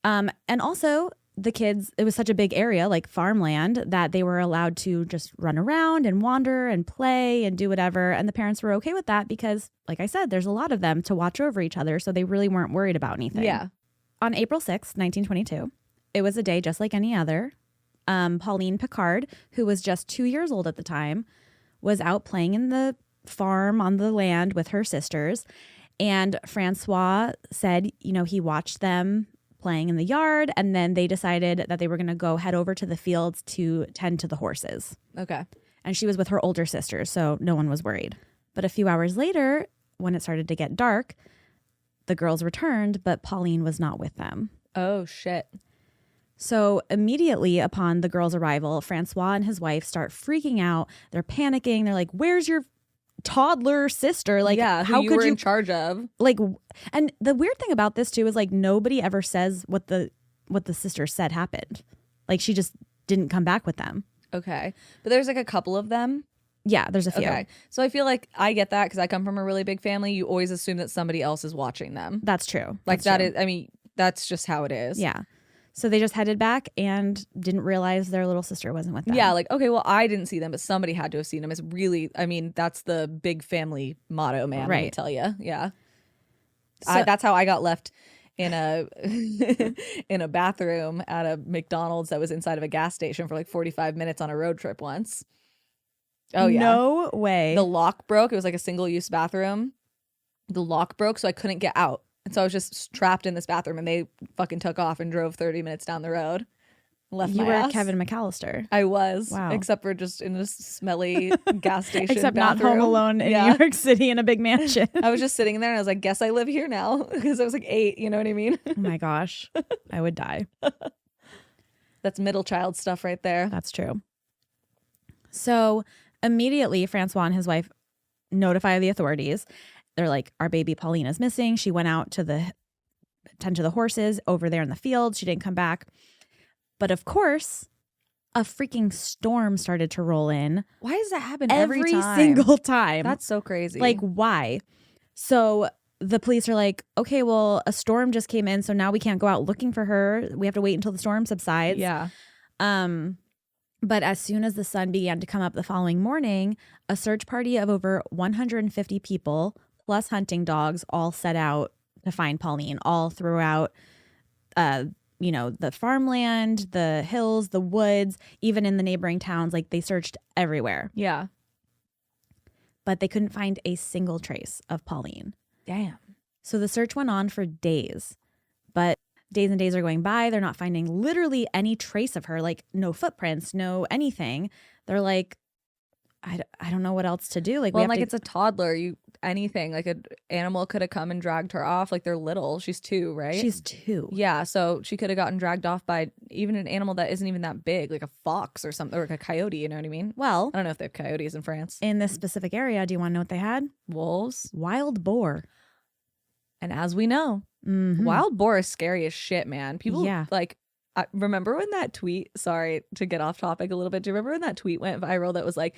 And also the kids, it was such a big area, like farmland, that they were allowed to just run around and wander and play and do whatever. And the parents were okay with that because, like I said, there's a lot of them to watch over each other. So they really weren't worried about anything. Yeah. On April 6th, 1922, it was a day just like any other. Pauline Picard, who was just 2 years old at the time, was out playing in the farm on the land with her sisters. And Francois said, he watched them playing in the yard, and then they decided that they were going to go head over to the fields to tend to the horses. Okay. And she was with her older sister, so no one was worried. But a few hours later, when it started to get dark, the girls returned, but Pauline was not with them. Oh, shit. So immediately upon the girls' arrival, Francois and his wife start freaking out. They're panicking. They're like, "Where's your toddler sister? Like, how you could were you in charge of?" Like, and the weird thing about this too is like nobody ever says what the sister said happened. Like she just didn't come back with them. Okay. But there's like a couple of them. Yeah, there's a few. Okay. So I feel like I get that because I come from a really big family. You always assume that somebody else is watching them. That's true. Like That's true. I mean, that's just how it is. Yeah. So they just headed back and didn't realize their little sister wasn't with them. Yeah, like, okay, well, I didn't see them, but somebody had to have seen them. It's really, I mean, that's the big family motto, man. Let me tell you. Yeah. So, that's how I got left in a in a bathroom at a McDonald's that was inside of a gas station for like 45 minutes on a road trip once. Oh, yeah. No way. The lock broke. It was like a single-use bathroom. The lock broke, so I couldn't get out. And so I was just trapped in this bathroom, and they fucking took off and drove 30 minutes down the road. Left you my were ass. Kevin McAllister. I was. Wow. Except for just in this smelly gas station Except bathroom. not Home Alone in New York City in a big mansion. I was just sitting there, and I was like, guess I live here now. Because I was like 8, you know what I mean? Oh my gosh. I would die. That's middle child stuff right there. That's true. So immediately, Francois and his wife notify the authorities. They're like, our baby Pauline is missing. She went out to tend to the horses over there in the field. She didn't come back. But of course, a freaking storm started to roll in. Why does that happen every time? Single time? That's so crazy. Like, why? So the police are like, okay, well, a storm just came in, so now we can't go out looking for her. We have to wait until the storm subsides. Yeah. But as soon as the sun began to come up the following morning, a search party of over 150 people plus hunting dogs all set out to find Pauline all throughout, the farmland, the hills, the woods, even in the neighboring towns. Like they searched everywhere. Yeah. But they couldn't find a single trace of Pauline. Damn. So the search went on for days. But days and days are going by. They're not finding literally any trace of her, like no footprints, no anything. They're like, I don't know what else to do. Like, Well, and, like, it's a toddler. Anything, like, an animal could have come and dragged her off. Like, they're little. She's 2, right? she's 2. Yeah, so she could have gotten dragged off by even an animal that isn't even that big, like a fox or something, or like a coyote, you know what I mean? Well, I don't know if they have coyotes in France. in this specific area, do you want to know what they had? Wolves. Wild boar. And as we know, Mhm. wild boar is scary as shit, man. People, Yeah. like, I remember when that tweet, sorry to get off topic a little bit, do you remember when that tweet went viral that was like,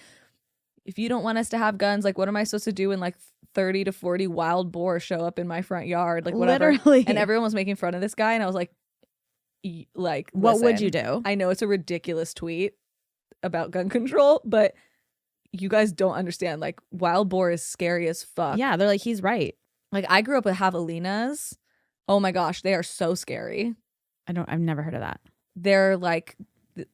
if you don't want us to have guns, like, what am I supposed to do when, like, 30 to 40 wild boar show up in my front yard? Like, whatever. Literally. And everyone was making fun of this guy, and I was like, what would listen, you do? I know it's a ridiculous tweet about gun control, but you guys don't understand. Like, wild boar is scary as fuck. Yeah, they're like, he's right. Like, I grew up with javelinas. Oh my gosh, they are so scary. I've never heard of that. They're like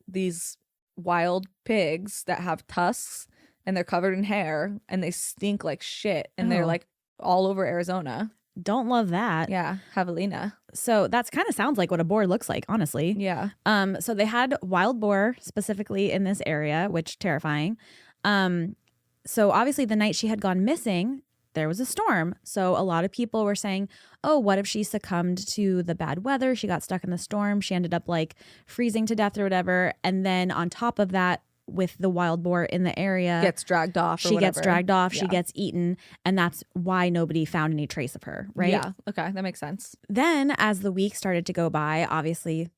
these wild pigs that have tusks, and they're covered in hair, and they stink like shit, and they're Oh. like all over Arizona. Don't love that. Yeah, javelina. So that's kind of sounds like what a boar looks like, honestly. Yeah. So they had wild boar specifically in this area, which terrifying. So obviously the night she had gone missing, there was a storm. So a lot of people were saying, oh, what if she succumbed to the bad weather? She got stuck in the storm. She ended up like freezing to death or whatever. And then on top of that, with the wild boar in the area, Gets dragged off. Or she whatever. gets dragged off. Yeah. She gets eaten. And that's why nobody found any trace of her, right? Yeah. Okay, that makes sense. Then as the week started to go by, obviously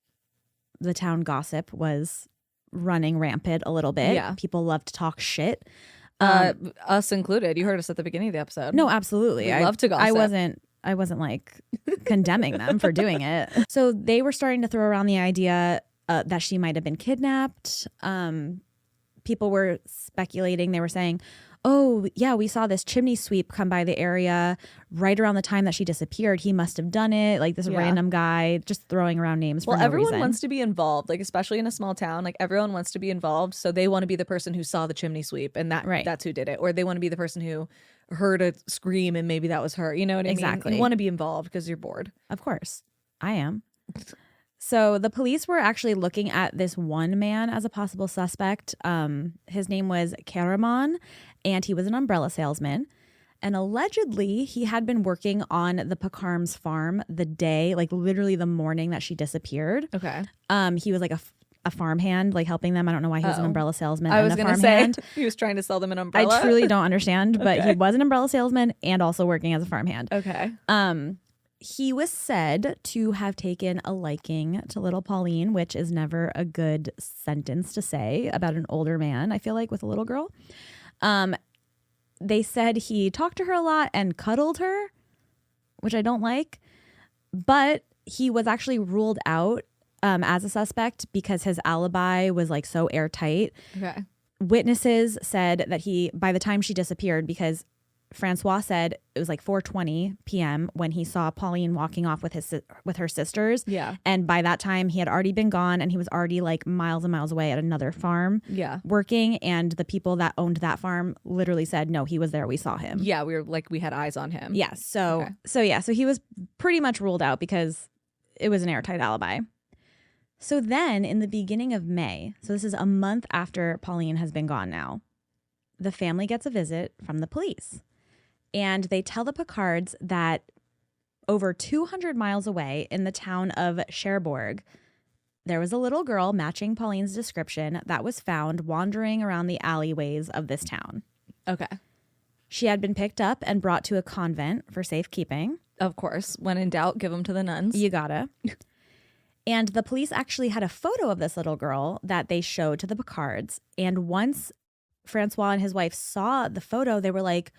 the town gossip was running rampant a little bit. Yeah. People love to talk shit. Us included. You heard us at the beginning of the episode. No, absolutely. We love to gossip. I wasn't like condemning them for doing it. So they were starting to throw around the idea that she might have been kidnapped. People were speculating. They were saying, oh, yeah, we saw this chimney sweep come by the area right around the time that she disappeared. He must have done it. Like this random guy just throwing around names for no everyone reason. wants to be involved, like especially in a small town. Like everyone wants to be involved, so they want to be the person who saw the chimney sweep, and that's who did it. Or they want to be the person who heard a scream and maybe that was her. You know what I mean? Exactly. You want to be involved because you're bored. Of course. I am. So the police were actually looking at this one man as a possible suspect. His name was Karaman, and he was an umbrella salesman. And allegedly, he had been working on the Picard's farm the day, like literally the morning that she disappeared. Okay. He was like a farmhand, like helping them. I don't know why he was an umbrella salesman. I was going to say he was trying to sell them an umbrella. I truly don't understand, but he was an umbrella salesman and also working as a farmhand. Okay. He was said to have taken a liking to little Pauline, which is never a good sentence to say about an older man, I feel like, with a little girl. They said he talked to her a lot and cuddled her, which I don't like. But he was actually ruled out as a suspect because his alibi was like so airtight. Okay. Witnesses said that by the time she disappeared, because Francois said it was like 4:20 p.m. when he saw Pauline walking off with her sisters. Yeah. And by that time, he had already been gone, and he was already like miles and miles away at another farm. Yeah. Working, and the people that owned that farm literally said, "No, he was there. We saw him." Yeah, we had eyes on him. Yeah. So he was pretty much ruled out because it was an airtight alibi. So then, in the beginning of May, so this is a month after Pauline has been gone now, the family gets a visit from the police. And they tell the Picards that over 200 miles away in the town of Cherbourg, there was a little girl matching Pauline's description that was found wandering around the alleyways of this town. Okay. She had been picked up and brought to a convent for safekeeping. Of course. When in doubt, give them to the nuns. You gotta. And the police actually had a photo of this little girl that they showed to the Picards. And once Francois and his wife saw the photo, they were like,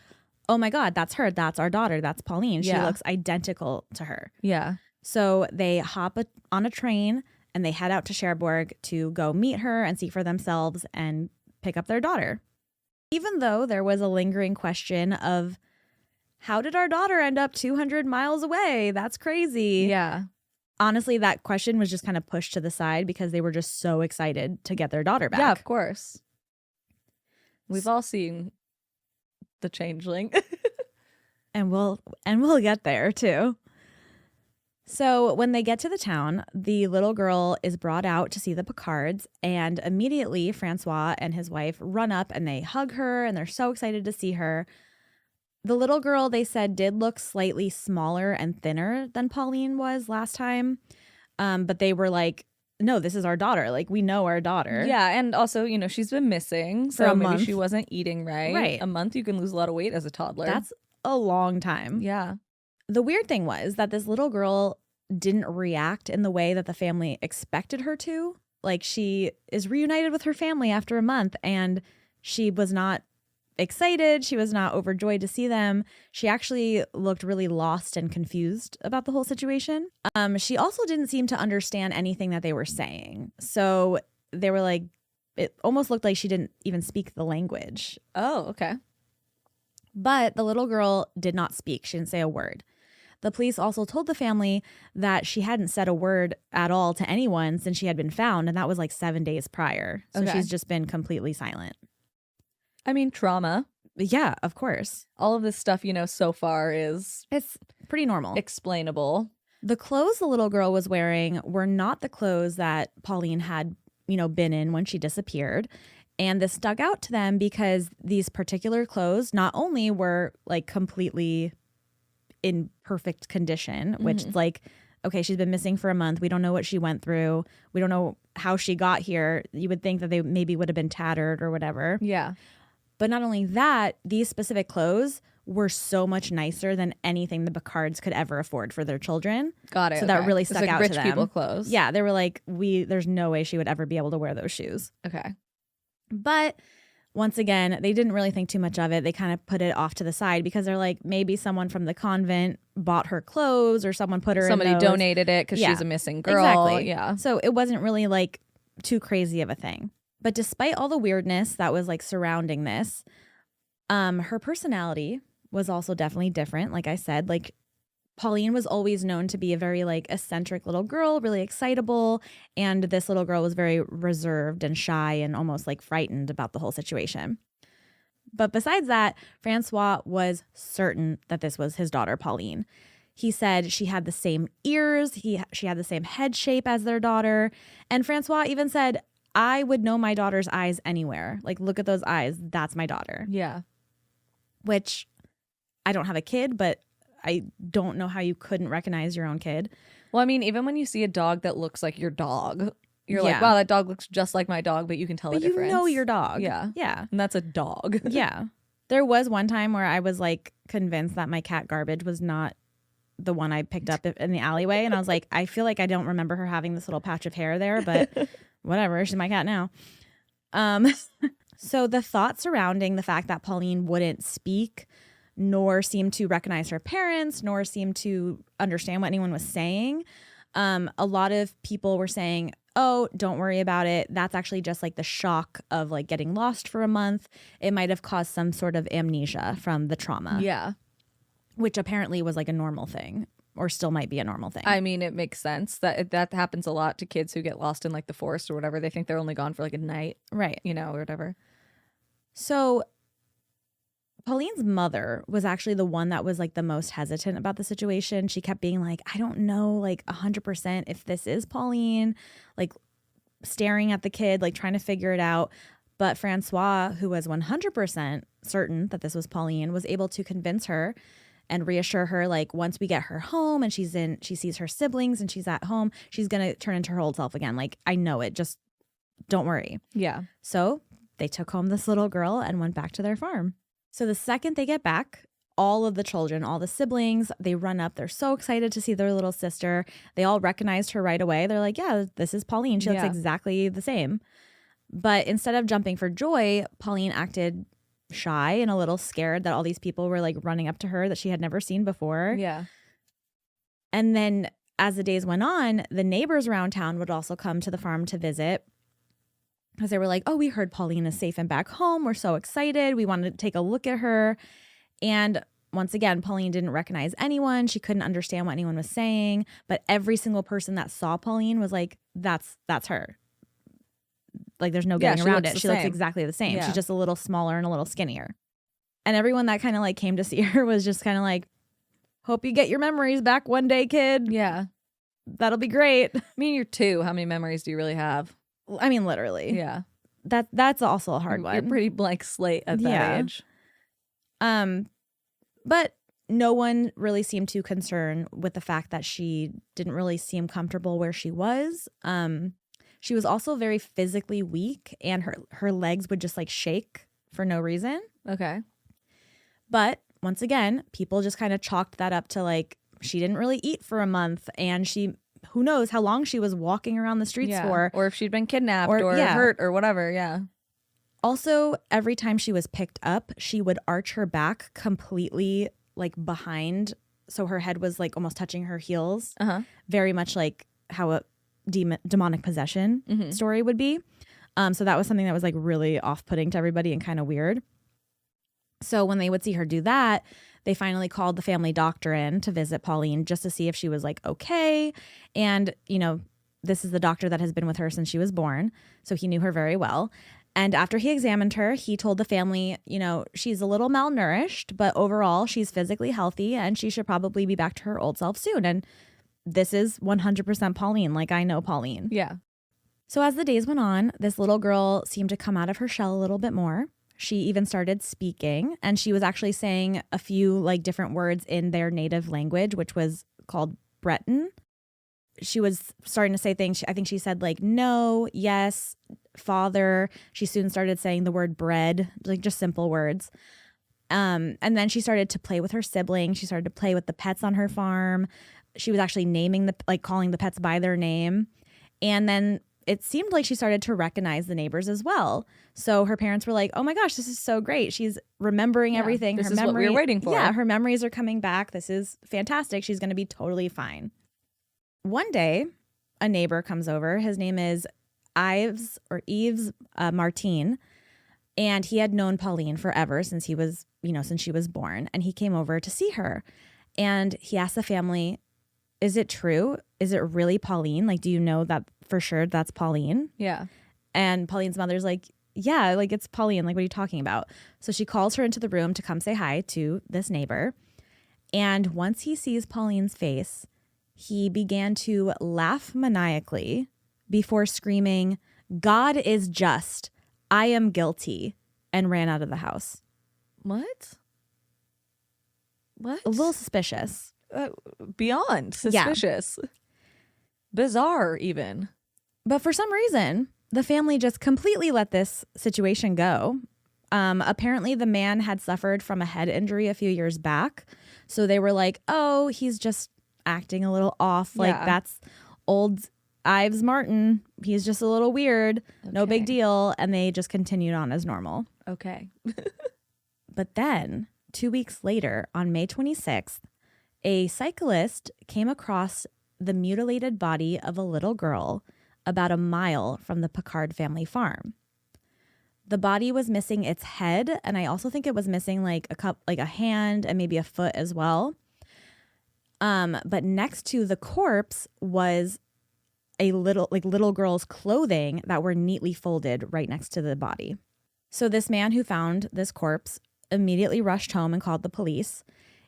oh my God, that's her. That's our daughter. That's Pauline. She looks identical to her. Yeah. So they hop on a train and they head out to Cherbourg to go meet her and see for themselves and pick up their daughter. Even though there was a lingering question of, how did our daughter end up 200 miles away? That's crazy. Yeah. Honestly, that question was just kind of pushed to the side because they were just so excited to get their daughter back. Yeah, of course. We've all seen The Changeling. and we'll get there too. So when they get to the town, the little girl is brought out to see the Picards, and immediately Francois and his wife run up and they hug her and they're so excited to see her. The little girl, they said, did look slightly smaller and thinner than Pauline was last time. But they were like, no, this is our daughter. Like, we know our daughter. Yeah, and also, you know, she's been missing, For so a maybe month. she wasn't eating right. Right. A month, you can lose a lot of weight as a toddler. That's a long time. yeah. The weird thing was that this little girl didn't react in the way that the family expected her to. Like, she is reunited with her family after a month, and she was not excited. She was not overjoyed to see them. She actually looked really lost and confused about the whole situation. She also didn't seem to understand anything that they were saying. So they were like, it almost looked like she didn't even speak the language. Oh, okay. But the little girl did not speak. She didn't say a word. The police also told the family that she hadn't said a word at all to anyone since she had been found, and that was like 7 days prior. So Okay. she's just been completely silent. I mean, trauma. Yeah, of course. All of this stuff, you know, so far is It's pretty normal. explainable. The clothes the little girl was wearing were not the clothes that Pauline had, you know, been in when she disappeared. And this stuck out to them because these particular clothes not only were like completely in perfect condition, which is like, okay, she's been missing for a month. We don't know what she went through. We don't know how she got here. You would think that they maybe would have been tattered or whatever. Yeah. But not only that, these specific clothes were so much nicer than anything the Picards could ever afford for their children. Got it. So that okay. really It's stuck like out rich to them. people clothes. Yeah, they were like, there's no way she would ever be able to wear those shoes. Okay. But once again, they didn't really think too much of it. They kind of put it off to the side because they're like, maybe someone from the convent bought her clothes or someone put her Somebody in those. donated it because Yeah. she's a missing girl. Exactly. Yeah. So it wasn't really like too crazy of a thing. But despite all the weirdness that was like surrounding this, her personality was also definitely different. Like I said, like Pauline was always known to be a very like eccentric little girl, really excitable. And this little girl was very reserved and shy and almost like frightened about the whole situation. But besides that, Francois was certain that this was his daughter, Pauline. He said she had the same ears. She had the same head shape as their daughter. And Francois even said, I would know my daughter's eyes anywhere. Like, look at those eyes. That's my daughter. Yeah. Which I don't have a kid, but I don't know how you couldn't recognize your own kid. Well, I mean, even when you see a dog that looks like your dog, you're like, Yeah. wow, that dog looks just like my dog, but you can tell But the difference. you know your dog. Yeah. Yeah. And that's a dog. Yeah. There was one time where I was like convinced that my cat Garbage was not the one I picked up in the alleyway. And I was like, I feel like I don't remember her having this little patch of hair there, but whatever. She's my cat now. So the thought surrounding the fact that Pauline wouldn't speak, nor seem to recognize her parents, nor seem to understand what anyone was saying. A lot of people were saying, oh, don't worry about it. That's actually just like the shock of like getting lost for a month. It might have caused some sort of amnesia from the trauma, Yeah. which apparently was like a normal thing, or still might be a normal thing. I mean, it makes sense that happens a lot to kids who get lost in like the forest or whatever. They think they're only gone for like a night, Right. you know, or whatever. So Pauline's mother was actually the one that was like the most hesitant about the situation. She kept being like, I don't know, like 100% if this is Pauline, like staring at the kid, like trying to figure it out. But Francois, who was 100% certain that this was Pauline, was able to convince her and reassure her, like, once we get her home and she sees her siblings and she's at home, she's going to turn into her old self again. Like, I know it. Just don't worry. Yeah. So they took home this little girl and went back to their farm. So the second they get back, all of the children, all the siblings, they run up. They're so excited to see their little sister. They all recognized her right away. They're like, yeah, this is Pauline. She looks Yeah. exactly the same. But instead of jumping for joy, Pauline acted shy and a little scared that all these people were like running up to her that she had never seen before. Yeah. And then as the days went on, the neighbors around town would also come to the farm to visit. Because they were like, oh, we heard Pauline is safe and back home. We're so excited. We wanted to take a look at her. And once again, Pauline didn't recognize anyone. She couldn't understand what anyone was saying. But every single person that saw Pauline was like, that's her. Like, there's no Yeah, getting she around looks it. the She looks same. exactly the same. Yeah. She's just a little smaller and a little skinnier. And everyone that kind of like came to see her was just kind of like, hope you get your memories back one day, kid. Yeah. That'll be great. I mean, you're 2. How many memories do you really have? I mean, literally. Yeah. That's also a hard one. You're pretty blank slate at that age. But no one really seemed too concerned with the fact that she didn't really seem comfortable where she was. She was also very physically weak, and her legs would just like shake for no reason. Okay. But once again, people just kind of chalked that up to like she didn't really eat for a month, and who knows how long she was walking around the streets for. Or if she'd been kidnapped or hurt or whatever. Yeah. Also, every time she was picked up, she would arch her back completely like behind. So her head was like almost touching her heels. Very much like how a demonic possession story would be. So that was something that was like really off-putting to everybody and kind of weird. So when they would see her do that, they finally called the family doctor in to visit Pauline just to see if she was like okay. And, you know, this is the doctor that has been with her since she was born. So he knew her very well. And after he examined her, he told the family, you know, she's a little malnourished, but overall she's physically healthy and she should probably be back to her old self soon. And this is 100% Pauline. Like, I know Pauline. Yeah. So as the days went on, this little girl seemed to come out of her shell a little bit more. She even started speaking, and she was actually saying a few like different words in their native language, which was called Breton. She was starting to say things. I think she said like no, yes, father. She soon started saying the word bread, like just simple words. And then she started to play with her siblings. She started to play with the pets on her farm. She was actually calling the pets by their name. And then it seemed like she started to recognize the neighbors as well. So her parents were like, oh my gosh, this is so great. She's remembering everything. This is what we were waiting for. Yeah, her memories are coming back. This is fantastic. She's going to be totally fine. One day, a neighbor comes over. His name is Yves Martin. And he had known Pauline forever since she was born. And he came over to see her. And he asked the family, is it true? Is it really Pauline? Like, do you know that for sure that's Pauline? Yeah. And Pauline's mother's like, yeah, like it's Pauline. Like, what are you talking about? So she calls her into the room to come say hi to this neighbor. And once he sees Pauline's face, he began to laugh maniacally before screaming, God is just. I am guilty, and ran out of the house. What? A little suspicious. Beyond suspicious. Yeah. Bizarre, even. But for some reason, the family just completely let this situation go. Apparently, the man had suffered from a head injury a few years back. So they were like, oh, he's just acting a little off. Like, that's old Yves Martin. He's just a little weird. Okay. No big deal. And they just continued on as normal. Okay. But then 2 weeks later, on May 26th, a cyclist came across the mutilated body of a little girl about a mile from the Picard family farm. The body was missing its head, and I also think it was missing like a hand and maybe a foot as well. But next to the corpse was a little girl's clothing that were neatly folded right next to the body. So this man who found this corpse immediately rushed home and called the police.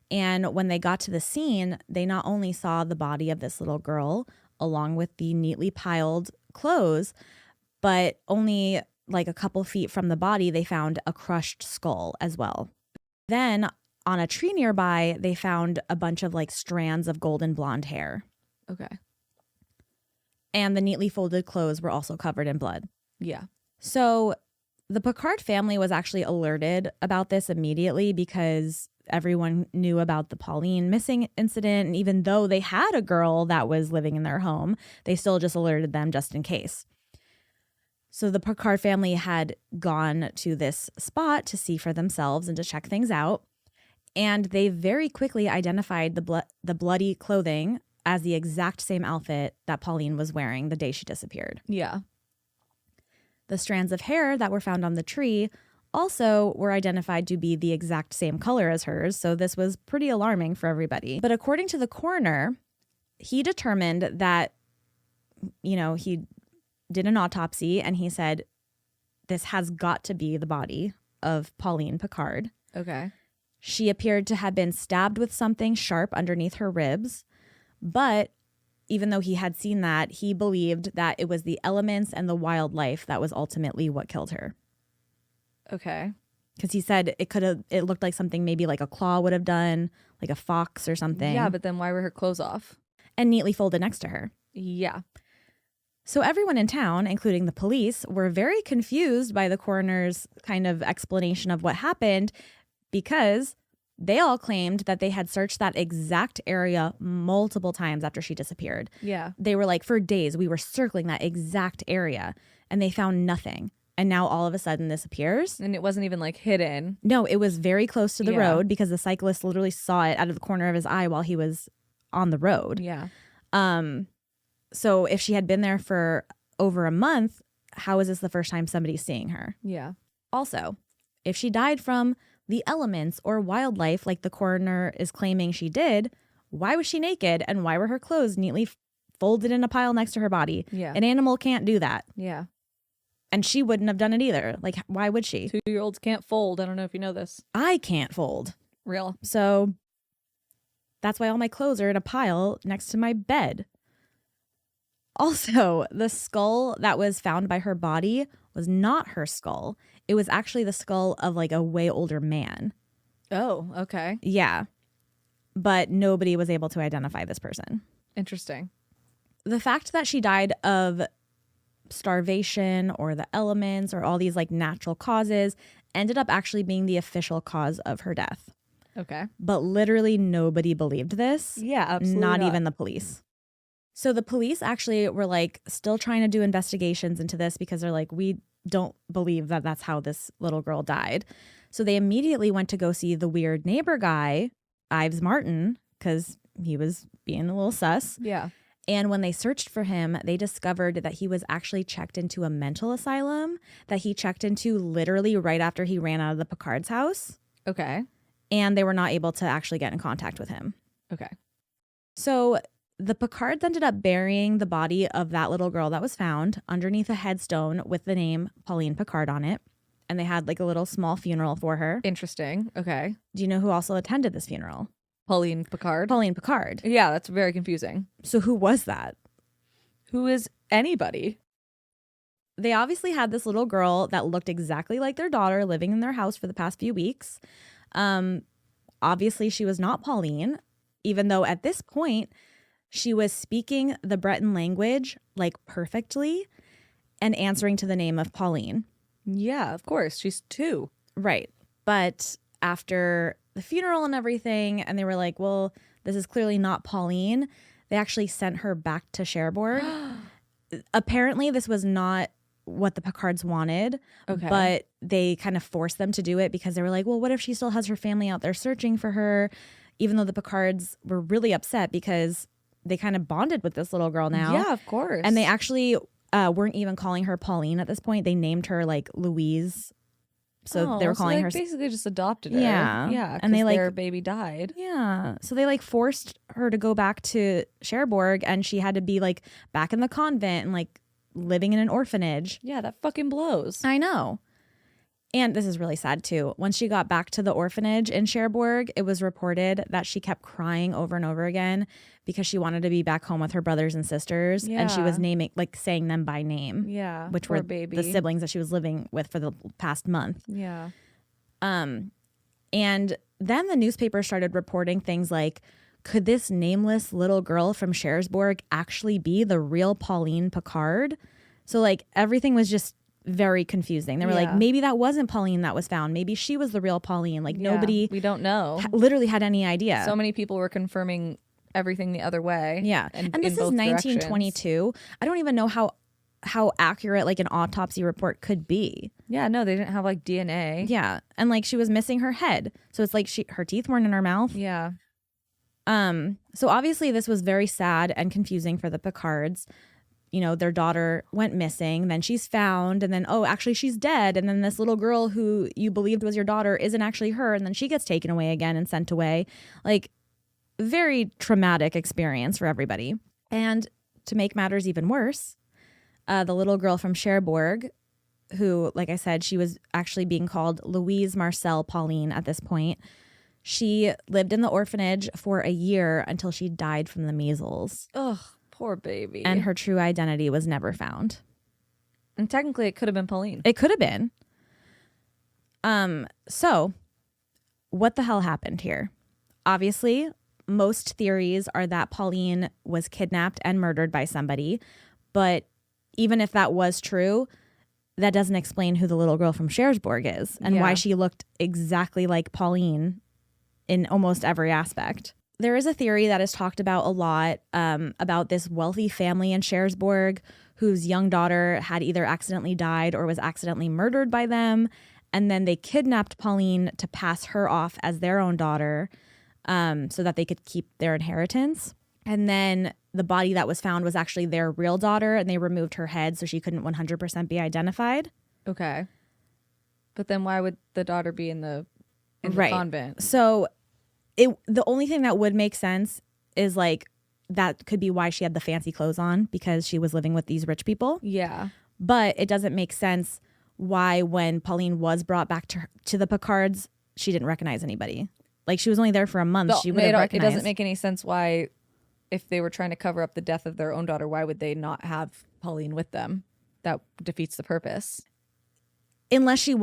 And when they got to the scene, they not only saw the body of this little girl along with the neatly piled clothes, but only like a couple feet from the body, they found a crushed skull as well. Then on a tree nearby, they found a bunch of like strands of golden blonde hair. Okay. And the neatly folded clothes were also covered in blood. Yeah. So the Picard family was actually alerted about this immediately because everyone knew about the Pauline missing incident. And even though they had a girl that was living in their home, they still just alerted them just in case. So the Picard family had gone to this spot to see for themselves and to check things out. And they very quickly identified the bloody clothing as the exact same outfit that Pauline was wearing the day she disappeared. Yeah. The strands of hair that were found on the tree also were identified to be the exact same color as hers, so this was pretty alarming for everybody. But according to the coroner, he determined that, he did an autopsy and he said, this has got to be the body of Pauline Picard. Okay. She appeared to have been stabbed with something sharp underneath her ribs, but even though he had seen that, he believed that it was the elements and the wildlife that was ultimately what killed her. Okay. Because he said it looked like something maybe like a claw would have done, like a fox or something. Yeah, but then why were her clothes off? And neatly folded next to her. Yeah. So everyone in town, including the police, were very confused by the coroner's kind of explanation of what happened, because they all claimed that they had searched that exact area multiple times after she disappeared. Yeah. They were like, for days, we were circling that exact area and they found nothing. And now all of a sudden this appears. And it wasn't even like hidden. No, it was very close to the Yeah. road because the cyclist literally saw it out of the corner of his eye while he was on the road. Yeah. So if she had been there for over a month, how is this the first time somebody's seeing her? Yeah. Also, if she died from the elements or wildlife like the coroner is claiming she did, why was she naked and why were her clothes neatly folded in a pile next to her body? Yeah. An animal can't do that. Yeah. And she wouldn't have done it either. Like, why would she? 2-year-olds can't fold. I don't know if you know this. I can't fold. Real. So that's why all my clothes are in a pile next to my bed. Also, the skull that was found by her body was not her skull. It was actually the skull of like a way older man. Oh, okay. Yeah. But nobody was able to identify this person. Interesting. The fact that she died of starvation or the elements or all these like natural causes ended up actually being the official cause of her death. Okay. But literally nobody believed this. Yeah, absolutely. Not even the police. So the police actually were like still trying to do investigations into this because they're like, we don't believe that that's how this little girl died. So they immediately went to go see the weird neighbor guy, Ives Martin, because he was being a little sus. Yeah. And when they searched for him, they discovered that he was actually checked into a mental asylum that he checked into literally right after he ran out of the Picard's house. Okay. And they were not able to actually get in contact with him. Okay. So the Picards ended up burying the body of that little girl that was found underneath a headstone with the name Pauline Picard on it. And they had like a little small funeral for her. Interesting. Okay. Do you know who also attended this funeral? Pauline Picard. Pauline Picard. Yeah, that's very confusing. So who was that? Who is anybody? They obviously had this little girl that looked exactly like their daughter living in their house for the past few weeks. Obviously, she was not Pauline, even though at this point she was speaking the Breton language like perfectly and answering to the name of Pauline. Yeah, of course. She's 2. Right. But after the funeral and everything, and they were like, well, this is clearly not Pauline, they actually sent her back to Cherbourg. Apparently, this was not what the Picards wanted, Okay. but they kind of forced them to do it because they were like, well, what if she still has her family out there searching for her? Even though the Picards were really upset because they kind of bonded with this little girl now. Yeah, of course. And they actually weren't even calling her Pauline at this point. They named her like Louise. So they were calling they her. Basically just adopted her. Yeah. Yeah. And they, like- their baby died. Yeah. So they like forced her to go back to Cherbourg and she had to be like back in the convent and like living in an orphanage. Yeah, that fucking blows. I know. And this is really sad too. When she got back to the orphanage in Cherbourg, it was reported that she kept crying over and over again because she wanted to be back home with her brothers and sisters. And she was saying them by name. Yeah. Which poor were baby. the siblings that she was living with for the past month. Yeah. And then the newspaper started reporting things like, could this nameless little girl from Cherbourg actually be the real Pauline Picard? So like everything was just very confusing. They were like, maybe that wasn't Pauline that was found. Maybe she was the real Pauline. Like nobody we don't know. Literally had any idea. So many people were confirming everything the other way. Yeah. And this is both 1922. I don't even know how accurate like an autopsy report could be. Yeah, no, they didn't have like DNA. Yeah. And like she was missing her head. So it's like her teeth weren't in her mouth. Yeah. So obviously this was very sad and confusing for the Picards. You know, their daughter went missing, then she's found, and then, oh, actually she's dead. And then this little girl who you believed was your daughter isn't actually her. And then she gets taken away again and sent away. Like, very traumatic experience for everybody. And to make matters even worse, the little girl from Cherbourg, who, like I said, she was actually being called Louise Marcel Pauline at this point. She lived in the orphanage for a year until she died from the measles. Ugh, Poor baby. And her true identity was never found. And technically it could have been Pauline. It could have been. So what the hell happened here? Obviously, most theories are that Pauline was kidnapped and murdered by somebody. But even if that was true, that doesn't explain who the little girl from Sherborg is and why she looked exactly like Pauline in almost every aspect. There is a theory that is talked about a lot about this wealthy family in Sherborg whose young daughter had either accidentally died or was accidentally murdered by them. And then they kidnapped Pauline to pass her off as their own daughter so that they could keep their inheritance. And then the body that was found was actually their real daughter, and they removed her head so she couldn't 100% be identified. Okay. But then why would the daughter be in the convent? So the only thing that would make sense is like that could be why she had the fancy clothes on, because she was living with these rich people. Yeah. But it doesn't make sense why when Pauline was brought back to the Picards, she didn't recognize anybody. Like, she was only there for a month. She would have recognized. It doesn't make any sense why, if they were trying to cover up the death of their own daughter, why would they not have Pauline with them? That defeats the purpose. Unless she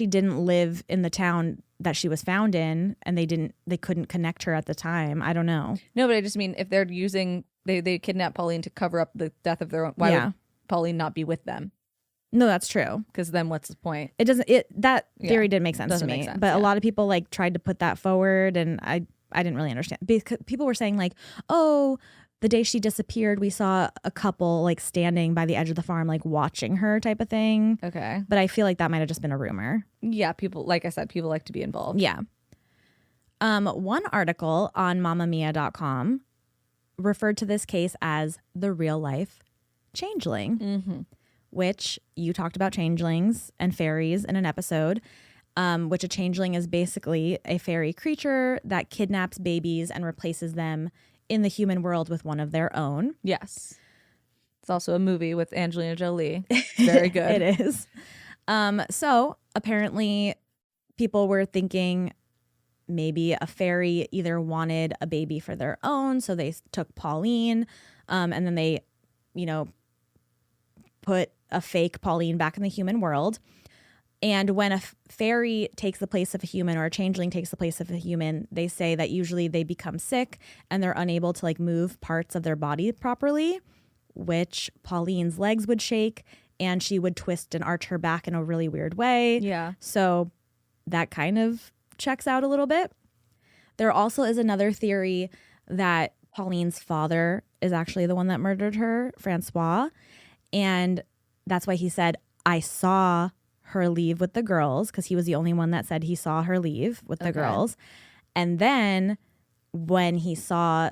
didn't live in the town that she was found in, and they couldn't connect her at the time. I don't know. No, but I just mean, if they're they kidnapped Pauline to cover up the death of their own, why would Pauline not be with them? No, that's true. Because then what's the point? That theory didn't make sense to me. But a lot of people like tried to put that forward, and I didn't really understand. Because people were saying like, oh, the day she disappeared, we saw a couple like standing by the edge of the farm, like watching her type of thing. Okay. But I feel like that might have just been a rumor. Yeah, people, like I said, people like to be involved. Yeah. One article on mamamia.com referred to this case as the real life changeling, which you talked about changelings and fairies in an episode, which a changeling is basically a fairy creature that kidnaps babies and replaces them in the human world with one of their own. Yes. It's also a movie with Angelina Jolie. Very good. It is. So apparently people were thinking maybe a fairy either wanted a baby for their own, so they took Pauline, and then they, put a fake Pauline back in the human world. And when a fairy takes the place of a human, or a changeling takes the place of a human, they say that usually they become sick and they're unable to like move parts of their body properly, which Pauline's legs would shake and she would twist and arch her back in a really weird way. Yeah. So that kind of checks out a little bit. There also is another theory that Pauline's father is actually the one that murdered her, Francois. And that's why he said, I saw her leave with the girls, because he was the only one that said he saw her leave with the girls. And then when he saw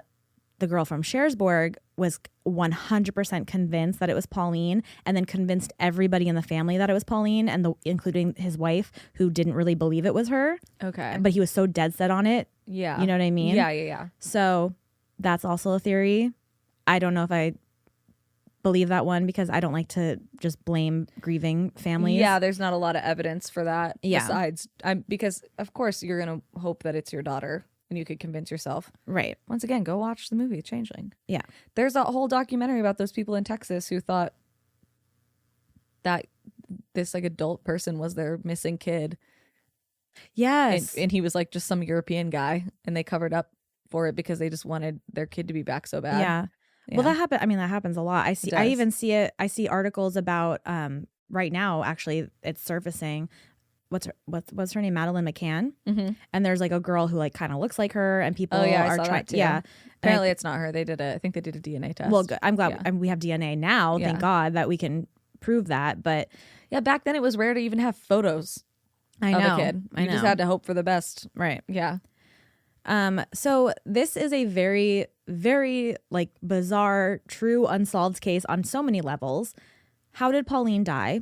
the girl from Sherborg, was 100% convinced that it was Pauline, and then convinced everybody in the family that it was Pauline, and including his wife, who didn't really believe it was her. Okay. But he was so dead set on it. Yeah. You know what I mean? Yeah. So that's also a theory. I don't know if I believe that one, because I don't like to just blame grieving families. Yeah, there's not a lot of evidence for that. Yeah. Besides, because of course you're gonna hope that it's your daughter, and you could convince yourself. Right. Once again, go watch the movie Changeling. Yeah. There's a whole documentary about those people in Texas who thought that this like adult person was their missing kid. Yes. And he was like just some European guy, and they covered up for it because they just wanted their kid to be back so bad. Yeah. Well, that happens a lot. I even see it. I see articles about right now. Actually, it's surfacing. What's her name? Madeline McCann. Mm-hmm. And there's like a girl who like kind of looks like her, and people are trying. Yeah. Apparently, it's not her. I think they did a DNA test. Well, good. I'm glad we have DNA now. Thank God that we can prove that. But yeah, back then it was rare to even have photos. Of a kid. You just had to hope for the best. Right. Yeah. So this is a very, very like bizarre, true unsolved case on so many levels. How did Pauline die?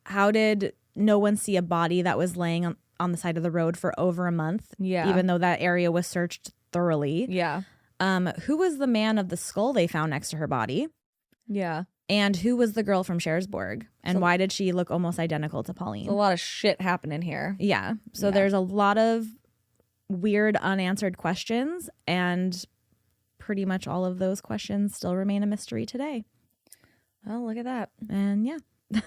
How did no one see a body that was laying on the side of the road for over a month? Yeah. Even though that area was searched thoroughly. Yeah. Who was the man of the skull they found next to her body? Yeah. And who was the girl from Sherborg? And why did she look almost identical to Pauline? There's a lot of shit happening here. Yeah. So there's a lot of weird unanswered questions, and pretty much all of those questions still remain a mystery today. Oh, look at that. And yeah,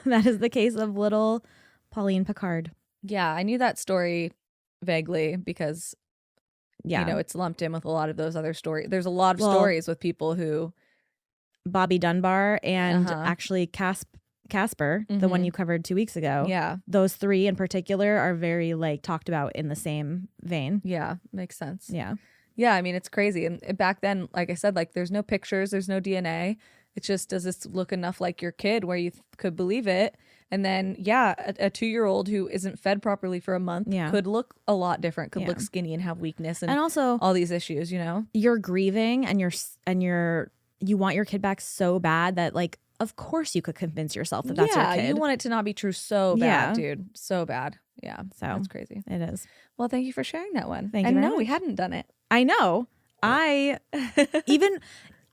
that is the case of little Pauline Picard. Yeah, I knew that story vaguely because, Yeah. you know, it's lumped in with a lot of those other stories. There's a lot of stories with people who... Bobby Dunbar and actually Casper, the one you covered 2 weeks ago. Yeah. Those three in particular are very like talked about in the same vein. Yeah, makes sense. Yeah. Yeah, I mean, it's crazy. And back then, like I said, like there's no pictures, there's no DNA. It's just, does this look enough like your kid where you could believe it? And then, yeah, a 2-year-old who isn't fed properly for a month could look a lot different, could look skinny and have weakness and also all these issues, you know? You're grieving and you want your kid back so bad that like, of course you could convince yourself that that's your kid. You want it to not be true so bad, dude. So bad. Yeah. So that's crazy. It is. Well, thank you for sharing that one. Thank you very much. We hadn't done it. I know. I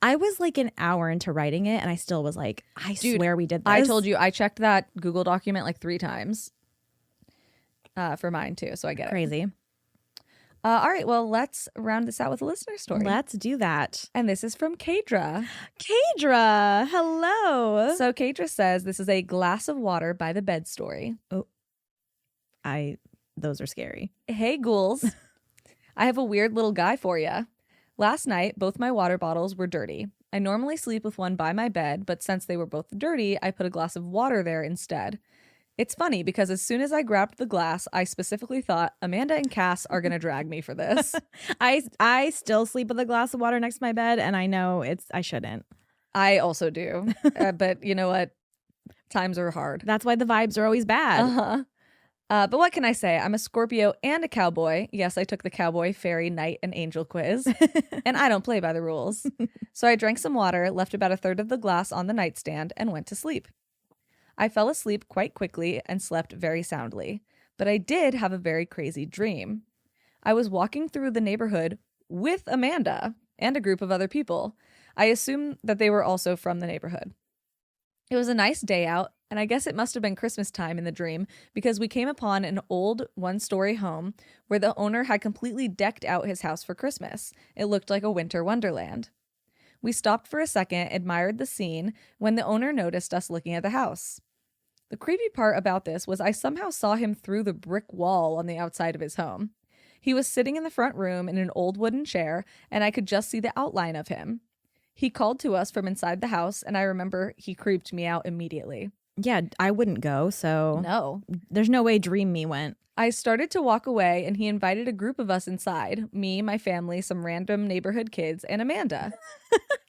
was like an hour into writing it and I still was like, I swear we did this. I told you, I checked that Google document like 3 times for mine too. So I get it. Crazy. All right, well, let's round this out with a listener story. Let's do that. And this is from Kadra. Kadra, hello. So Kadra says this is a glass of water by the bed story. Oh, those are scary. Hey, ghouls. I have a weird little guy for you. Last night, both my water bottles were dirty. I normally sleep with one by my bed, but since they were both dirty, I put a glass of water there instead. It's funny because as soon as I grabbed the glass, I specifically thought Amanda and Cass are going to drag me for this. I still sleep with a glass of water next to my bed, and I know I shouldn't. I also do. But you know what? Times are hard. That's why the vibes are always bad. But what can I say? I'm a Scorpio and a cowboy. Yes, I took the cowboy, fairy, knight, and angel quiz. And I don't play by the rules. So I drank some water, left about a third of the glass on the nightstand, and went to sleep. I fell asleep quite quickly and slept very soundly, but I did have a very crazy dream. I was walking through the neighborhood with Amanda and a group of other people. I assume that they were also from the neighborhood. It was a nice day out, and I guess it must have been Christmas time in the dream because we came upon an old 1-story home where the owner had completely decked out his house for Christmas. It looked like a winter wonderland. We stopped for a second, admired the scene, when the owner noticed us looking at the house. The creepy part about this was I somehow saw him through the brick wall on the outside of his home. He was sitting in the front room in an old wooden chair, and I could just see the outline of him. He called to us from inside the house, and I remember he creeped me out immediately. Yeah, I wouldn't go, so... No. There's no way Dream Me went. I started to walk away, and he invited a group of us inside. Me, my family, some random neighborhood kids, and Amanda.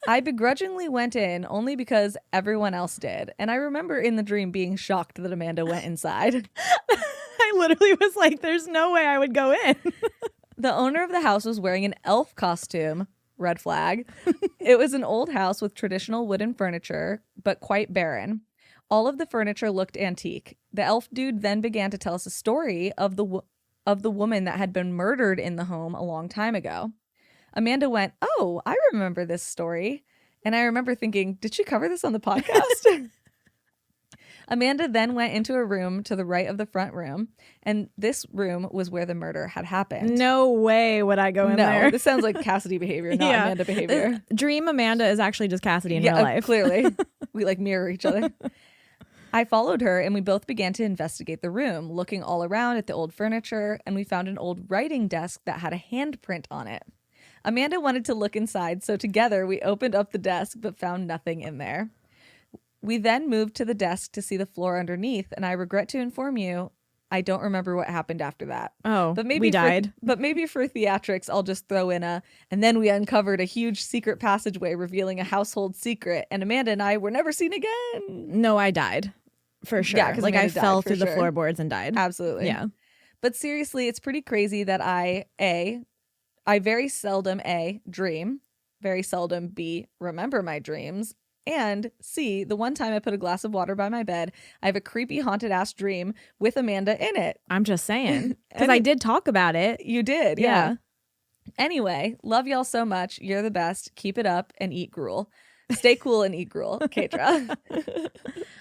I begrudgingly went in only because everyone else did. And I remember in the dream being shocked that Amanda went inside. I literally was like, there's no way I would go in. The owner of the house was wearing an elf costume. Red flag. It was an old house with traditional wooden furniture, but quite barren. All of the furniture looked antique. The elf dude then began to tell us a story of the woman that had been murdered in the home a long time ago. Amanda went, "Oh, I remember this story." And I remember thinking, did she cover this on the podcast? Amanda then went into a room to the right of the front room, and this room was where the murder had happened. No way would I go in there. This sounds like Cassidy behavior, not Amanda behavior. Dream Amanda is actually just Cassidy in real life. Clearly. We like mirror each other. I followed her, and we both began to investigate the room, looking all around at the old furniture, and we found an old writing desk that had a handprint on it. Amanda wanted to look inside, so together we opened up the desk but found nothing in there. We then moved to the desk to see the floor underneath, and I regret to inform you, I don't remember what happened after that. Oh, but maybe we died. But maybe for theatrics, I'll just throw in and then we uncovered a huge secret passageway revealing a household secret, and Amanda and I were never seen again. No, I died. For sure. Yeah, like Amanda I fell through the sure. floorboards and died. Absolutely. Yeah. But seriously, it's pretty crazy that I very seldom dream, very seldom remember my dreams, and C, the one time I put a glass of water by my bed, I have a creepy haunted ass dream with Amanda in it. I'm just saying. Because I did talk about it. You did, yeah. Anyway, love y'all so much. You're the best. Keep it up and eat gruel. Stay cool and eat gruel, Kadra.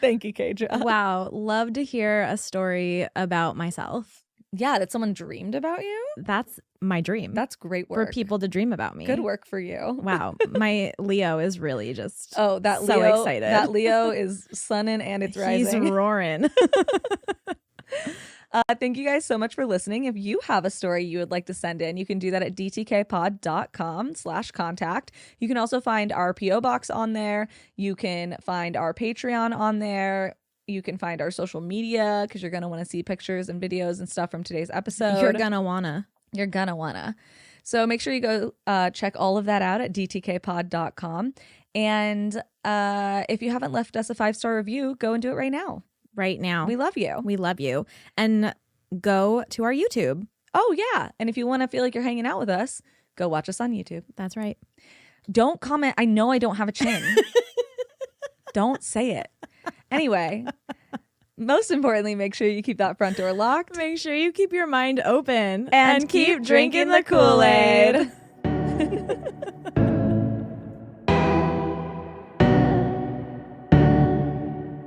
Thank you, Kadra. Wow. Love to hear a story about myself. Yeah, that someone dreamed about you. That's my dream. That's great work. For people to dream about me. Good work for you. Wow. My Leo is really just that so Leo, excited. That Leo is sunning and it's rising. He's roaring. Thank you guys so much for listening. If you have a story you would like to send in, you can do that at dtkpod.com/contact. You can also find our PO box on there. You can find our Patreon on there. You can find our social media because you're going to want to see pictures and videos and stuff from today's episode. You're gonna wanna. So make sure you go check all of that out at dtkpod.com. And if you haven't left us a 5-star review, go and do it right now. Right now. We love you. We love you. And go to our YouTube. Oh, yeah. And if you want to feel like you're hanging out with us, go watch us on YouTube. That's right. Don't comment. I know I don't have a chin. Don't say it. Anyway, most importantly, make sure you keep that front door locked. Make sure you keep your mind open. And keep drinking the Kool-Aid.